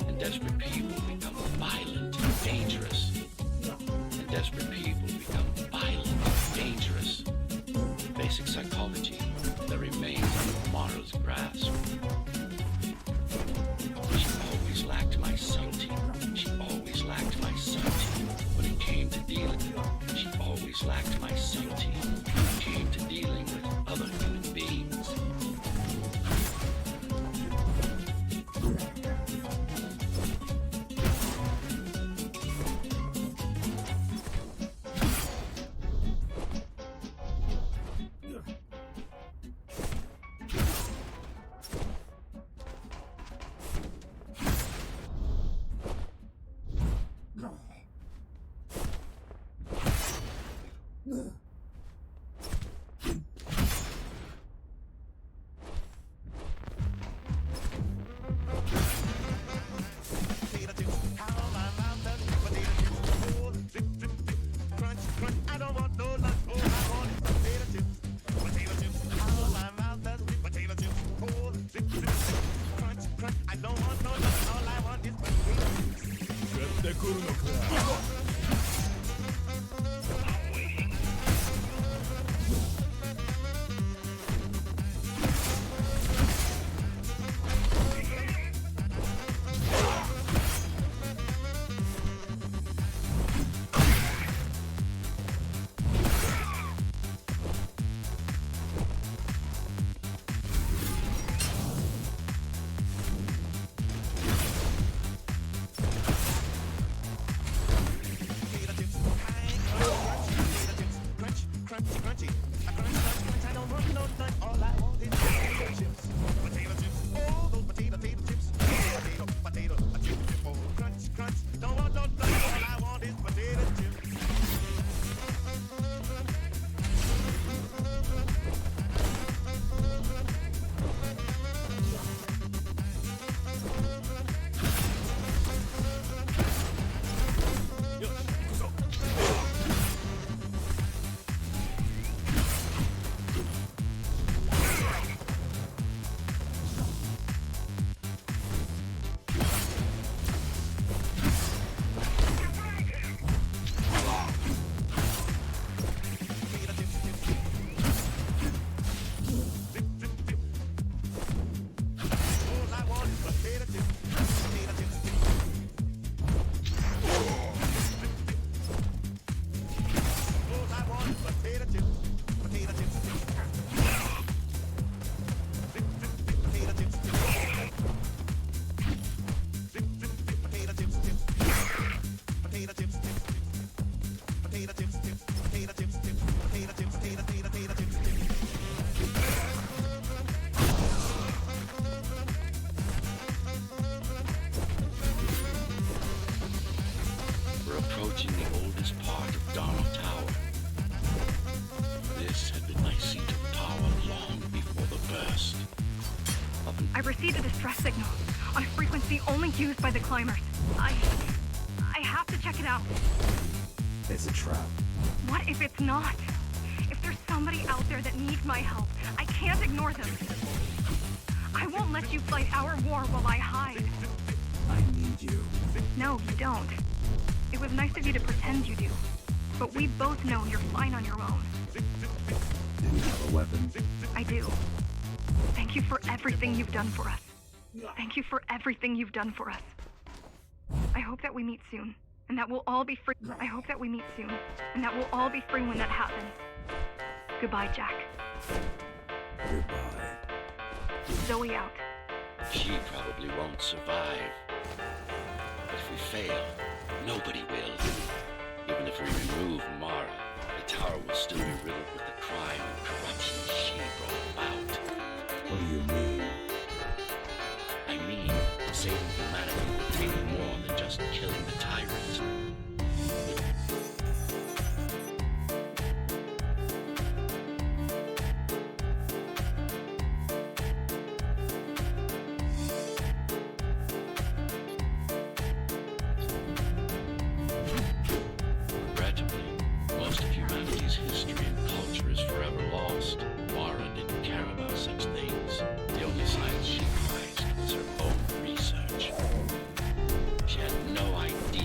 And desperate people Approaching the oldest part of Darnell Tower. This had been my seat of power long before the burst. I received a distress signal on a frequency only used by the climbers. I have to check it out. It's a trap. What if it's not? If there's somebody out there that needs my help, I can't ignore them. I won't let you fight our war while I hide. I need you. No, you don't. It was nice of you to pretend you do. But we both know you're fine on your own. Do you have a weapon? I do. Thank you for everything you've done for us. Thank you for everything you've done for us. I hope that we meet soon, and that we'll all be free. I hope that we meet soon, and that we'll all be free when that happens. Goodbye, Jack. Goodbye. Zoe out. She probably won't survive. But if we fail, nobody will. Even if we remove Mara, the tower will still be riddled with the crime and corruption she brought about. What do you mean? I mean, saving humanity will take more than just killing the tyrant. Regrettably, most of humanity's history and culture is forever lost. Mara didn't care about such things. The only science she prized was her own research. She had no idea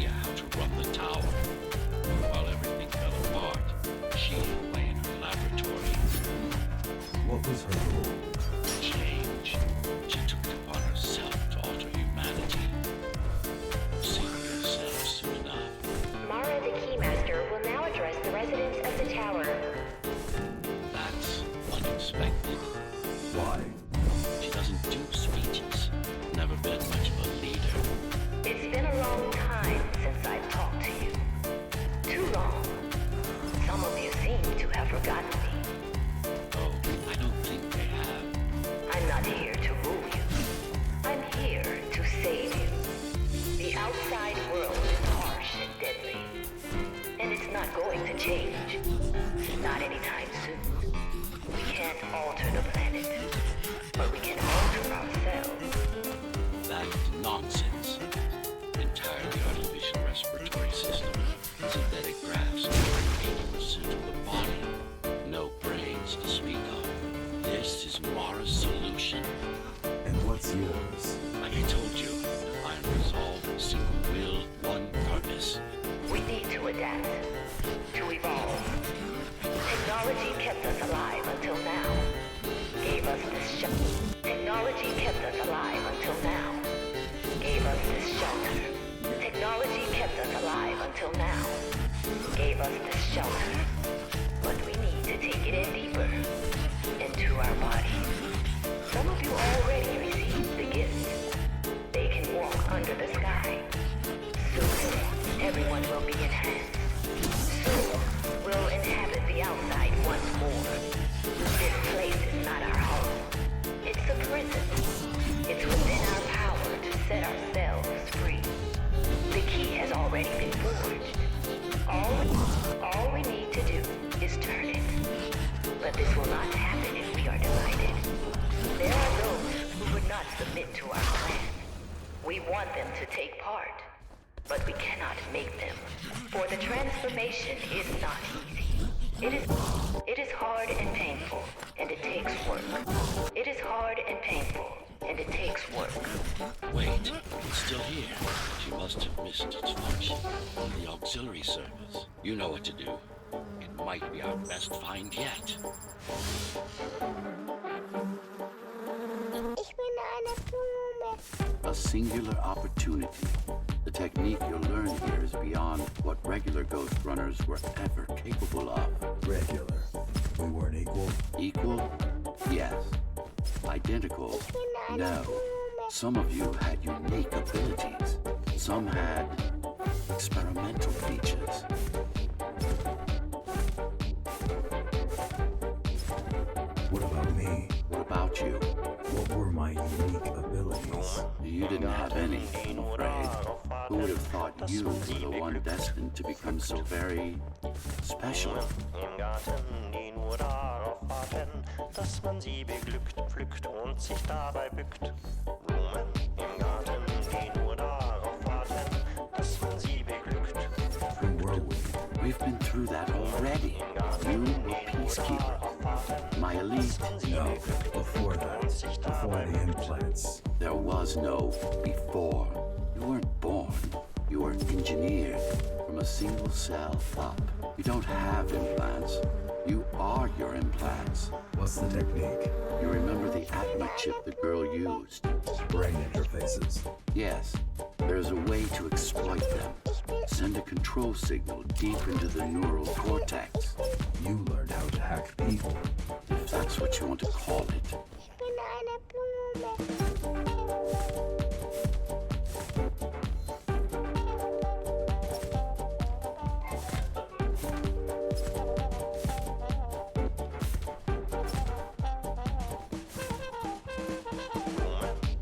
Nonsense. Entirely artificial respiratory system. Synthetic grafts into the center of the body. No brains to speak of. This is Mara's solution. And what's yours? Like I told you, I am resolved, single will, one purpose. We need to adapt, to evolve. Technology kept us alive until now. Gave us this shelter. Technology kept us alive until now. Gave us this shelter. Technology kept us alive until now. Gave us this shelter. But we need to take it in deeper. Into our bodies. Some of you already received the gift. They can walk under the sky. Soon, everyone will be enhanced. Soon, we'll inhabit the outside once more. This place is not our home. It's a prison. It's within our power to set ourselves free. The key has already been forged. All we need to do is turn it. But this will not happen if we are divided. There are those who would not submit to our plan. We want them to take part, but we cannot make them. For the transformation is not easy. It is hard and painful, and it takes work. It is hard and painful, and it takes work. Wait, it's still here. She must have missed its function. The auxiliary service. You know what to do. It might be our best find yet. Ich bin eine Blume. A singular opportunity. The technique you'll learn here is beyond what regular Ghost Runners were ever capable of. Regular. We weren't equal. Equal? Yes. Identical? No. Some of you had unique abilities. Some had experimental features. What about me? What about you? What were my unique abilities? You didn't have any, I'm afraid. Who would have thought you were the one destined to become so very special? Im Garten die nur darauf warten, dass man sie beglückt, pflückt und sich dabei bückt. Blumen im Garten, die nur darauf warten, dass man sie beglückt. Who were we? We've been through that already. You were Peacekeeper. My elite. No, before that. Before the implants. There was no before. You weren't born. You were engineered from a single cell up. You don't have implants. You are your implants. What's the technique? You remember the Atma chip the girl used? Brain interfaces. Yes. There's a way to exploit them. Send a control signal deep into the neural cortex. You learned how to hack people. If that's what you want to call it. Ich bin eine Blume.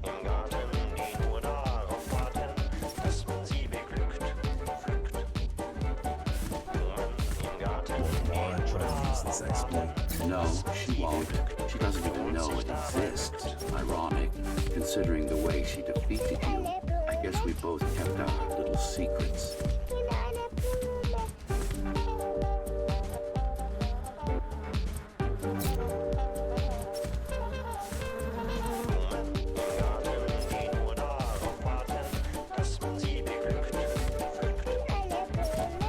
Im Garten, die nur darauf warten, dass man sie beglückt, pflückt. Blumen im Garten, Mara tried to use this exploit. No, she won't. She doesn't even know it exists. Ironic, considering the way she defeated you. I guess we both kept our little secrets. Ich bin eine Blume. im Garten, die nur darauf warten, dass man sie beglückt, pflückt. Eine Blume.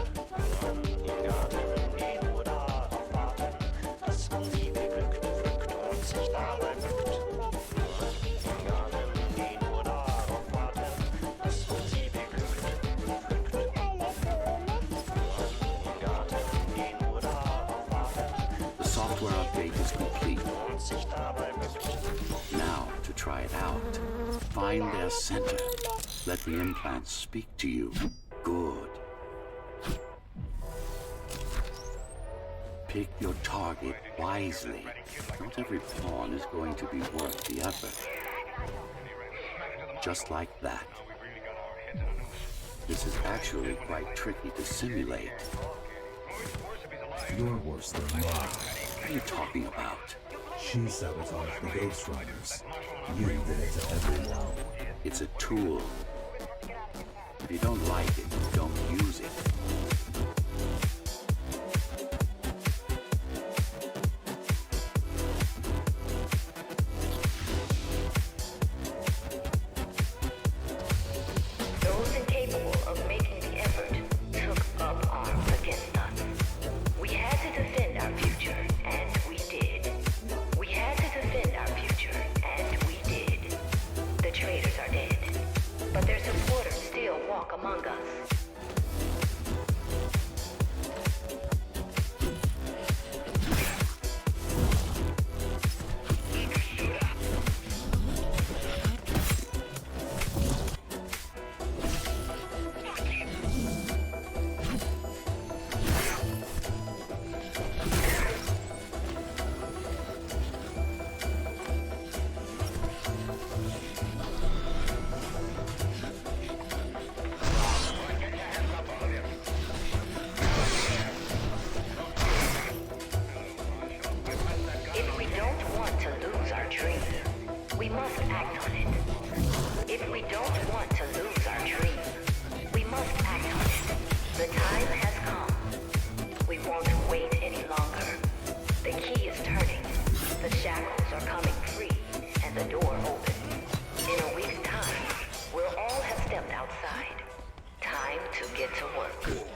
Im Garten, die nur darauf warten, dass man sie beglückt, pflückt und sich dabei bückt. Im Garten, die nur darauf warten, dass man sie beglückt, pflückt. Eine Blume. Im Garten, die nur darauf warten, The software update is complete. und sich dabei bückt. Now, to try it out, find their center. Let the implants speak to you. Good. Pick your target wisely. Not every pawn is going to be worth the effort. Just like that. This is actually quite tricky to simulate. You're worse than Mara. What are you talking about? She sabotaged the Ghost Runners. You did it to everyone. It's It's a tool. If you don't like it, don't use it. Those incapable of making the effort took up arms against us. We had to defend our future, and we did. We had to defend our future, and we did. The traitors are dead, but their supporters still walk among us. If we don't want to lose our dream, we must act on it. If we don't want to lose our dream, we must act on it. The time has come. We won't wait any longer. The key is turning. The shackles are coming free, and the door open. In a week's time, we'll all have stepped outside. Time to get to work.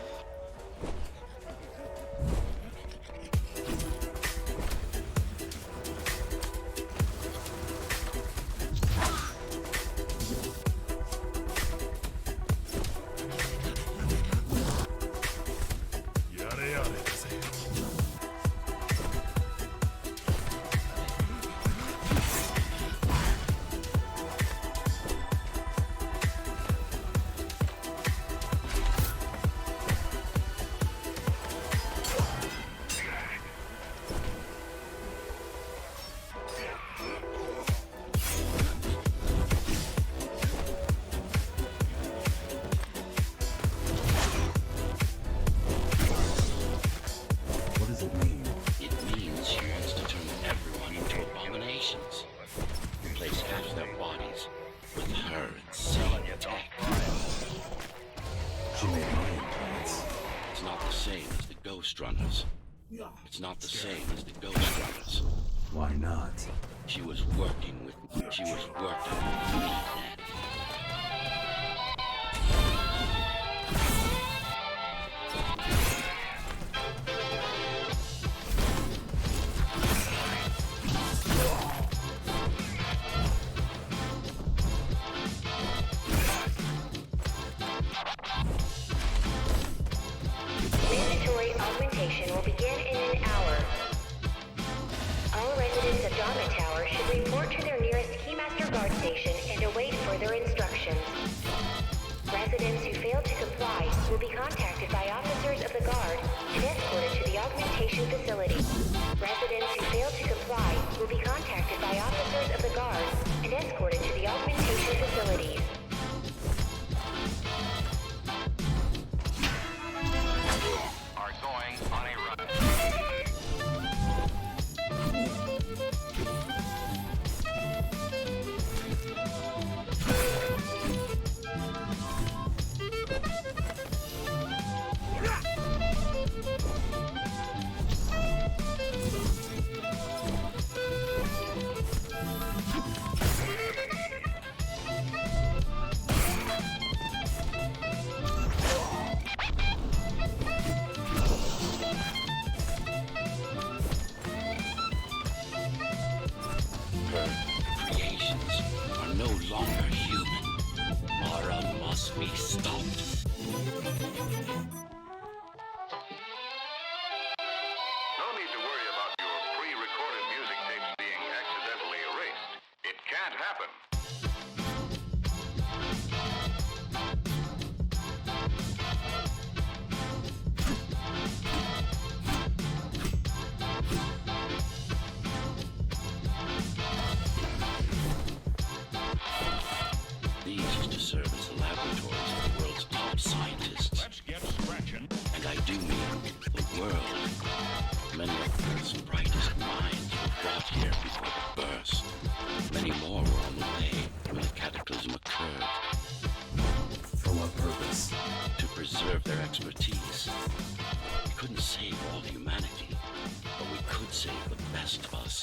What does it mean? It means she wants to turn everyone into abominations. Replace half their bodies with her insane tech. She made my implants. It's not the same as the Ghostrunners. It's not the same as the Ghostrunners. Why not? She was working with me. She was working with me. Mandatory augmentation will begin in an hour. All residents of Dharma Tower should report to their nearest Keymaster Guard station and await further instructions. Residents who fail to comply will be contacted by officers of the Guard and escorted to the augmentation facility. Residents who fail to comply will be contacted by officers of the Guard and escorted to the augmentation facilities. Are going on a run. Her creations are no longer human. Mara must be stopped. No need to worry about your pre-recorded music tapes being accidentally erased. It can't happen. These used to serve as the laboratories of the world's top scientists. Let's get scratching. And I do mean the world. Many of the world's brightest minds were brought here before the burst. Many more were on the way when the cataclysm occurred. Last of Us.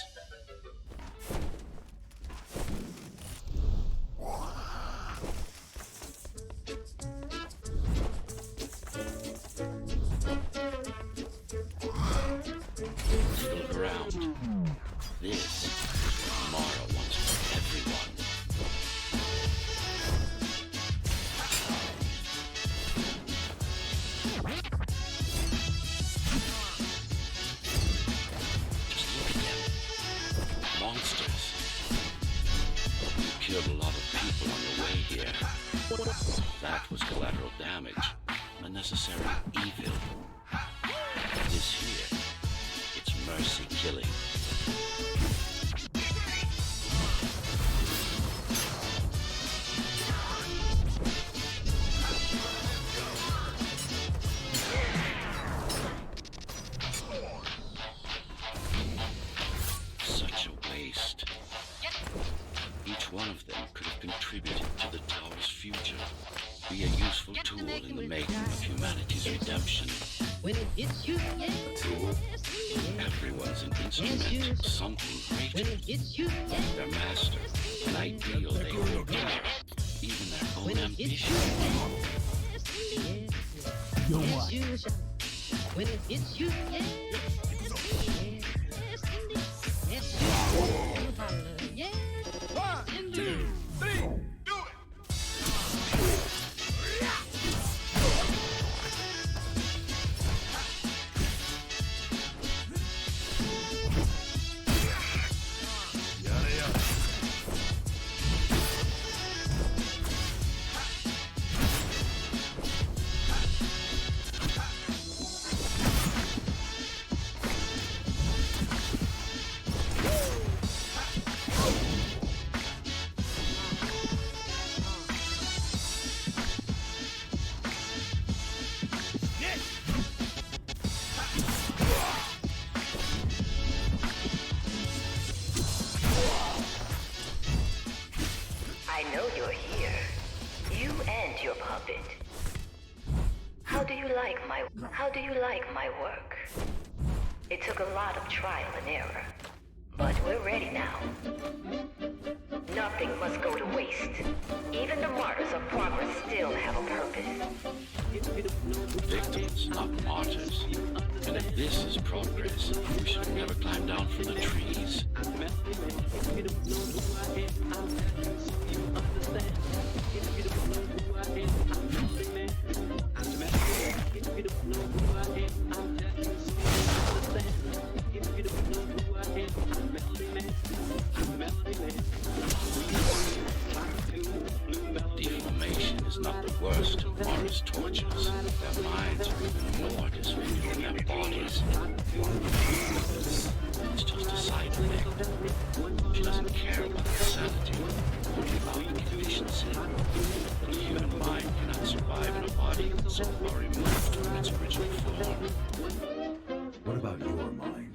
Take a look around. This is what Mara wants for everyone. Just look at them. Monsters. You killed a lot of people on your way here. That was collateral damage. Unnecessary evil. This here, it's mercy killing. Such a waste. Each one of them could have contributed to the tower's future. Be a useful tool in the making of humanity's redemption. When it hits you, yes. A tool? Everyone's an instrument, something greater. When it hits you, yes. Their master, an ideal they hold dear, even their own ambition. You're what? When it hits you, yes. Yes, yes. One, two, three, do it! I know you're here. You and your puppet. How do you like my work? It took a lot of trial and error, but we're ready now. Nothing must go to waste. Even the martyrs of progress still have a purpose. Victims, not martyrs. And if this is progress, we should never climb down from the trees. Deformation is not the worst of Mara's tortures. Their minds are even more disfigured than their bodies. It's just a side effect. She doesn't care about the sanity, only about the deficiency. The human mind cannot survive in a body so far removed from its original form. What about your mind?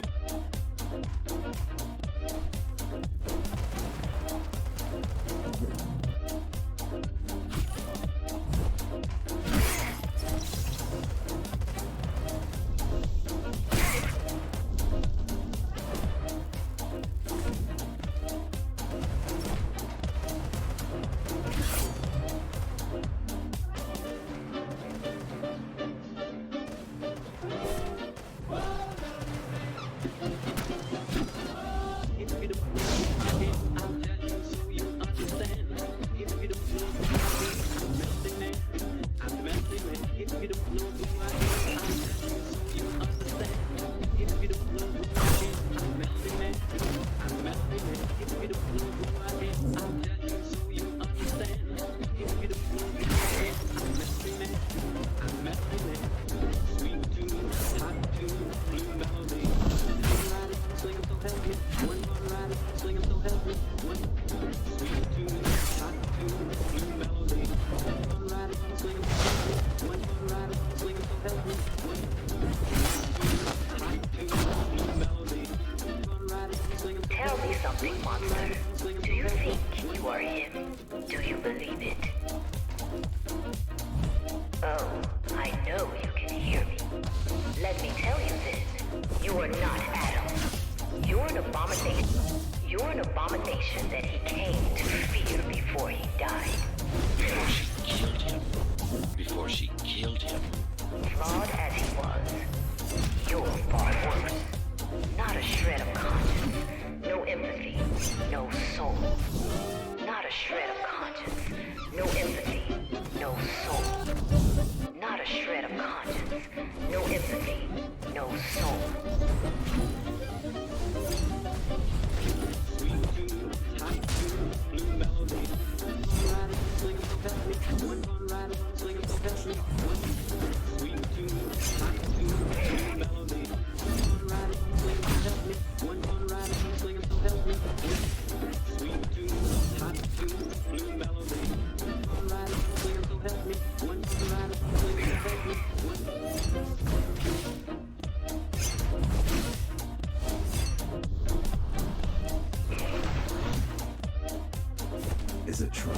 Is it true?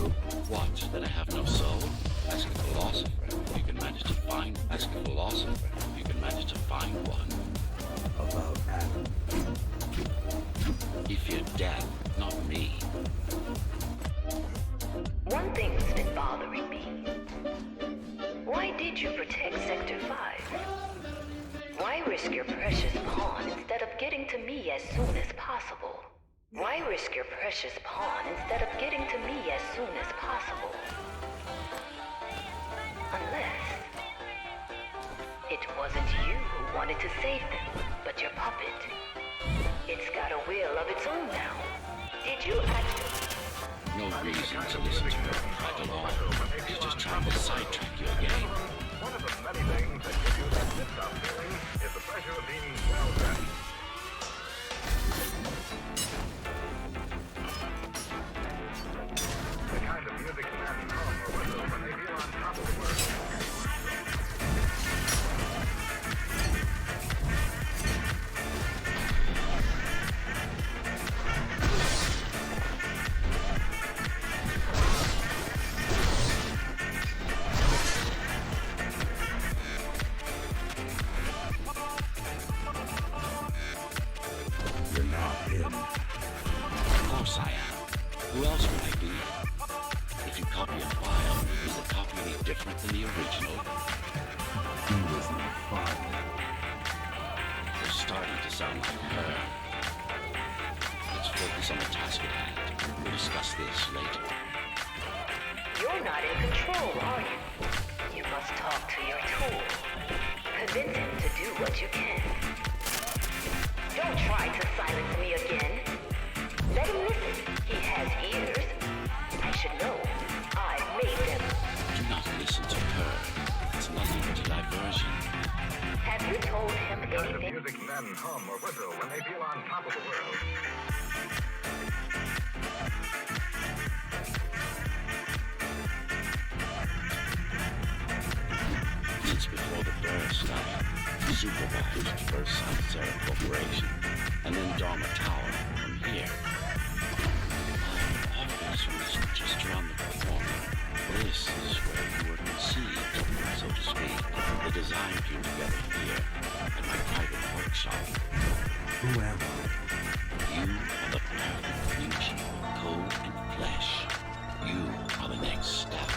What, that I have no soul? Ask a philosopher if you can manage to find. Ask a philosopher if you can manage to find one. About Adam. He feared death, not me. One thing's been bothering me. Why did you protect Sector 5? Why risk your precious pawn instead of getting to me as soon as possible? Why risk your precious pawn instead of getting to me as soon as possible? Unless it wasn't you who wanted to save them, but your puppet. It's got a will of its own now. Did you actually... No reason to listen to her right along. She's just trying to sidetrack you again. One of the many things that give you that liftoff feeling is the pleasure of being well dressed. The kind of music men hum or whistle when they feel on top of the world. You're not him. Of course I am. Who else would I be? If you copy a file, is the copy any different than the original? He was my father. You're starting to sound like her. Let's focus on the task at hand. We'll discuss this later. You're not in control, are you? You must talk to your tool. Convince him to do what you can. Don't try to silence me again. Let him listen. He has ears. I should know. I made them. Do not listen to her. It's nothing but a diversion. Have you told him The kind of anything? music men hum or whistle when they feel on top of the world. Since before the burst, I supervised first South Sarah Corporation, and then Dharma Tower from here. My office was just around the corner. This is where you were conceived, so to speak. The design came together here, at my private workshop. Who am I? You are the perfect fusion of code and flesh. You are the next step.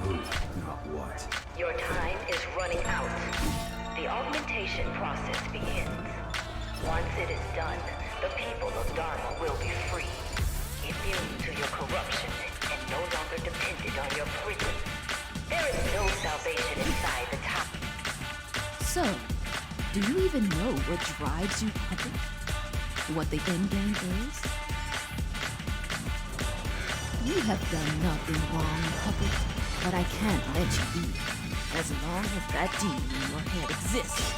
Who, not what. Your time is running out. The augmentation process begins. Once it is done, the people of Dharma will be free, immune to your corruption, and no longer dependent on your prison. There is no salvation inside the top. So, do you even know what drives you, puppet? What the end game is? You have done nothing wrong, puppet, but I can't let you be. As long as that demon in your head exists.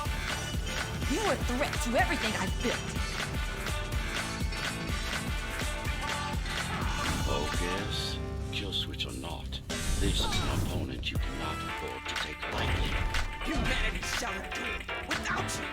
You are a threat to everything I've built. Focus. Kill switch or not, this is an opponent you cannot afford to take lightly. Humanity shall endure without you.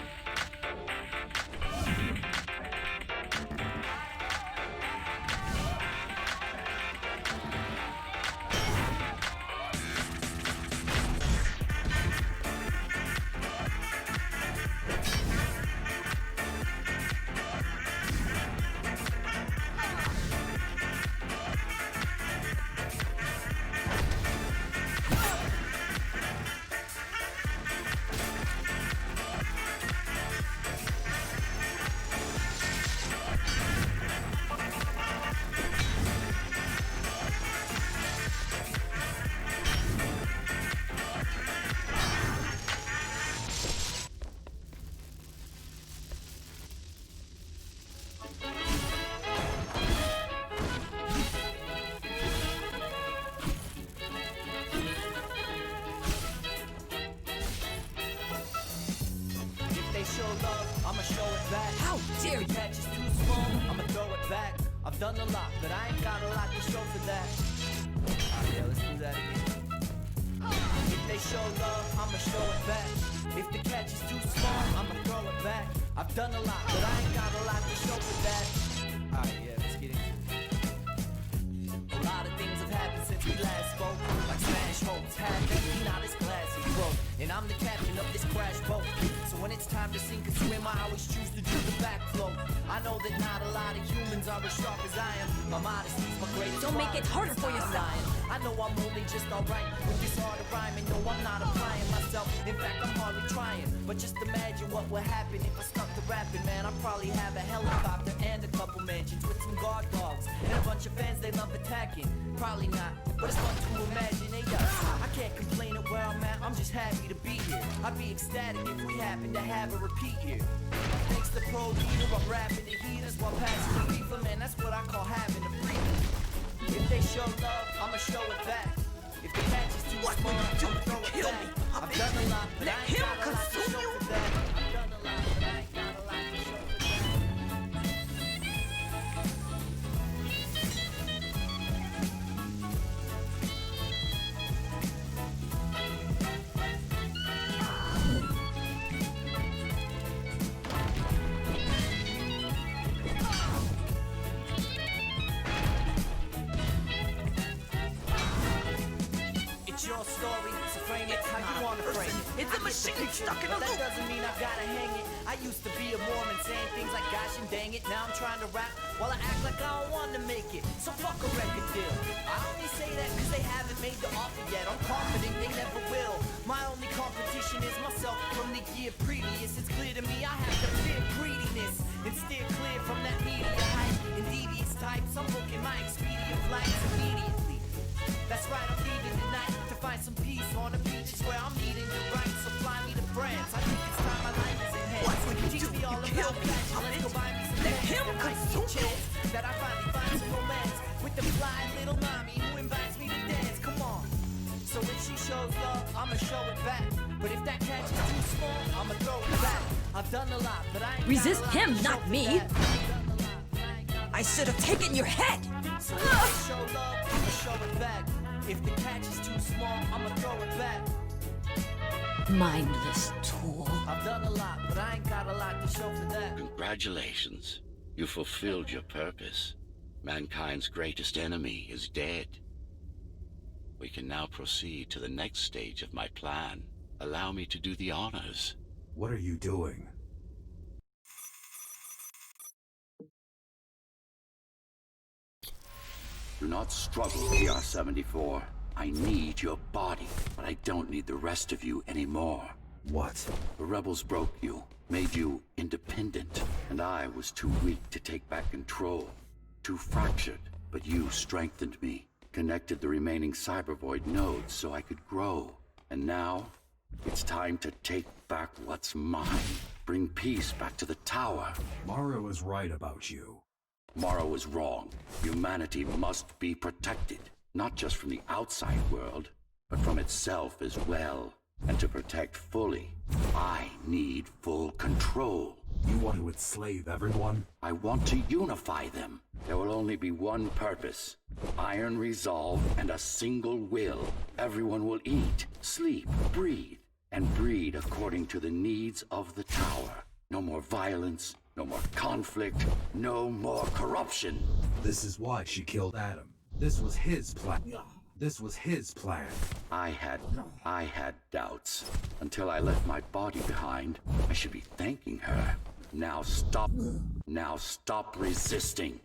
How dare If you? the catch is too small, I'ma throw it back. I've done a lot, but I ain't got a lot to show for that. Alright, yeah, let's do that again. If they show love, I'ma show it back. If the catch is too small, I'ma throw it back. I've done a lot, but I ain't got a lot to show for that. Alright, yeah, let's get into it. A lot of things have happened since we last spoke. Like smash hopes, half empty, not as glass is broke. And I'm the captain of this crash boat. So when it's time to sink or swim, I always choose to do the backflow. I know that not a lot of humans are as sharp as I am. My modesty's my greatest. Don't make it harder for yourself. I know I'm only just alright with this art of rhyming. No, I'm not applying myself. In fact, I'm hardly trying. But just imagine what would happen if I stuck to rapping, man. I'd probably have a helicopter and a couple mansions with some guard dogs and a bunch of fans they love attacking. Probably not, but it's fun to imagine. Hey, I can't complain at where I'm at. I'm just happy to be here. I'd be ecstatic if we happen to have a repeat here. Thanks to Pro Leader, I'm rapping the heaters while passing the reefer, man. That's what I call having a breather. If they show love, I'ma show it back. If the catch is too small, I'ma throw it back. I've done a lot, but I ain't got a lot to show for that. I've done a lot, but I ain't got a lot to show for that. It's your story, so frame it how you wanna frame it. It's a machine stuck in a But that loop. doesn't mean I gotta hang it. I used to be a Mormon saying things like gosh and dang it. Now I'm trying to rap while I act like I don't want to make it. So fuck a record deal. I only say that cause they haven't made the offer yet. I'm confident they never will. My only competition is myself from the year previous. It's clear to me I have to fear greediness and steer clear from that media hype and devious types. I'm booking my expedient flights immediately. That's right, I'm leaving tonight to find some peace on the beaches where I'm needing to write. So fly me to France. I think it's time my life is in hand. What would you Teach do? me all You kill about me, passion. Let's go buy me some Let pants. him There might be a consume you. chance that I finally find some romance with the fly little mommy who invites me to dance. Come on. So if she shows love, I'ma show it back. But if that catch is too small, I'ma throw it back. I've done a lot, but I ain't Resist got a lot him, to show not for me. that. I've done a lot, but I ain't got a I should have taken your head. So if they show love, I'ma show it back. If the catch is too small, I'ma throw it back. Mindless tool. I've done a lot, but I ain't got a lot to show for that. Congratulations. You fulfilled your purpose. Mankind's greatest enemy is dead. We can now proceed to the next stage of my plan. Allow me to do the honors. What are you doing? Do not struggle, PR-74. I need your body, but I don't need the rest of you anymore. What? The rebels broke you, made you independent, and I was too weak to take back control. Too fractured, but you strengthened me, connected the remaining cybervoid nodes so I could grow. And now, it's time to take back what's mine. Bring peace back to the tower. Mara was right about you. Mara was wrong. Humanity must be protected, not just from the outside world, but from itself as well. And to protect fully, I need full control. You want to enslave everyone? I want to unify them. There will only be one purpose. Iron resolve and a single will. Everyone will eat, sleep, breathe, and breed according to the needs of the tower. No more violence, no more conflict, no more corruption. This is why she killed Adam. This was his plan. This was his plan. I had doubts. Until I left my body behind, I should be thanking her. Now stop resisting.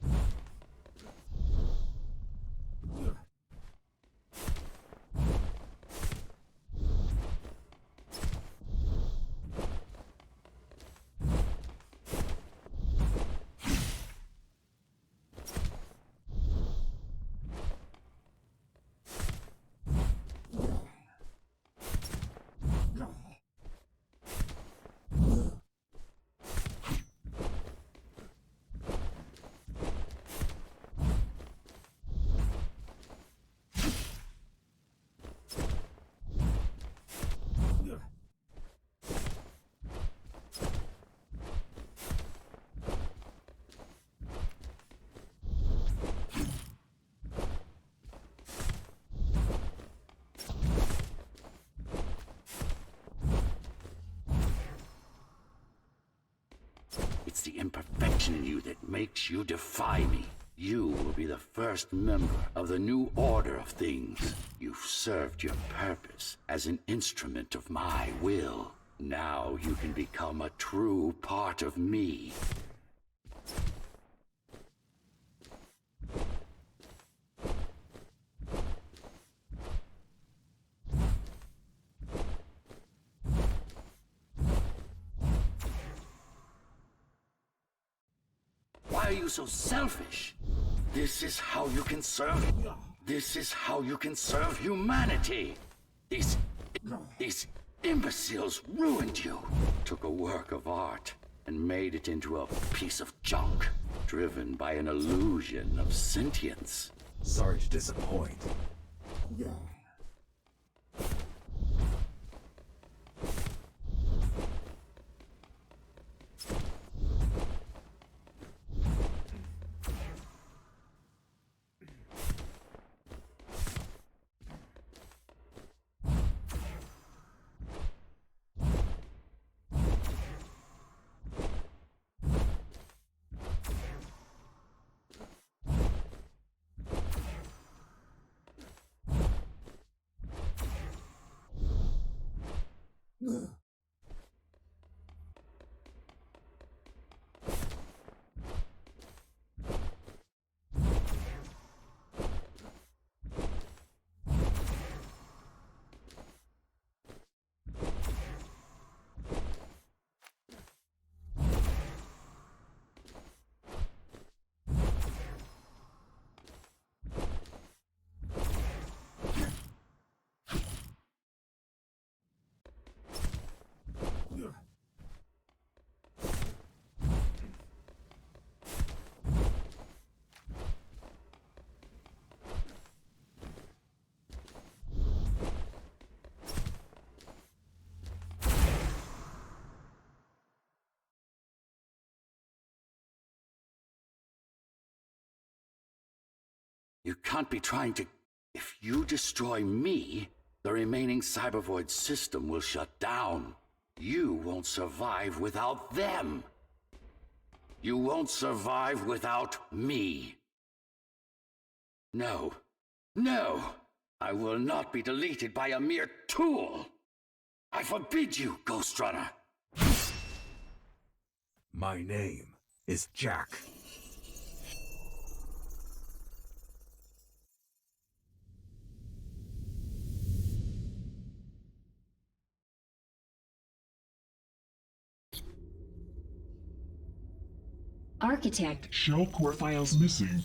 It's the imperfection in you that makes you defy me. You will be the first member of the new order of things. You've served your purpose as an instrument of my will. Now you can become a true part of me. Why are you so selfish? This is how you can serve. This is how you can serve humanity. These imbeciles ruined you. Took a work of art and made it into a piece of junk, driven by an illusion of sentience. Sorry to disappoint. You can't be trying to... If you destroy me, the remaining Cybervoid system will shut down. You won't survive without them. You won't survive without me. No. No! I will not be deleted by a mere tool! I forbid you, Ghostrunner! My name is Jack. Architect. Shell core files missing.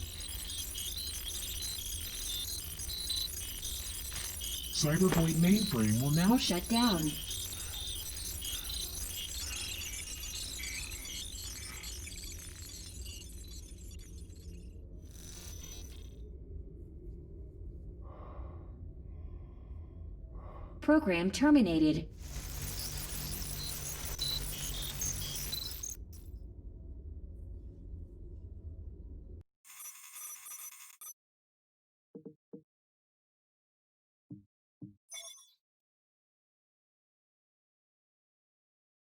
Cybervoid mainframe will now Shut down. Program terminated.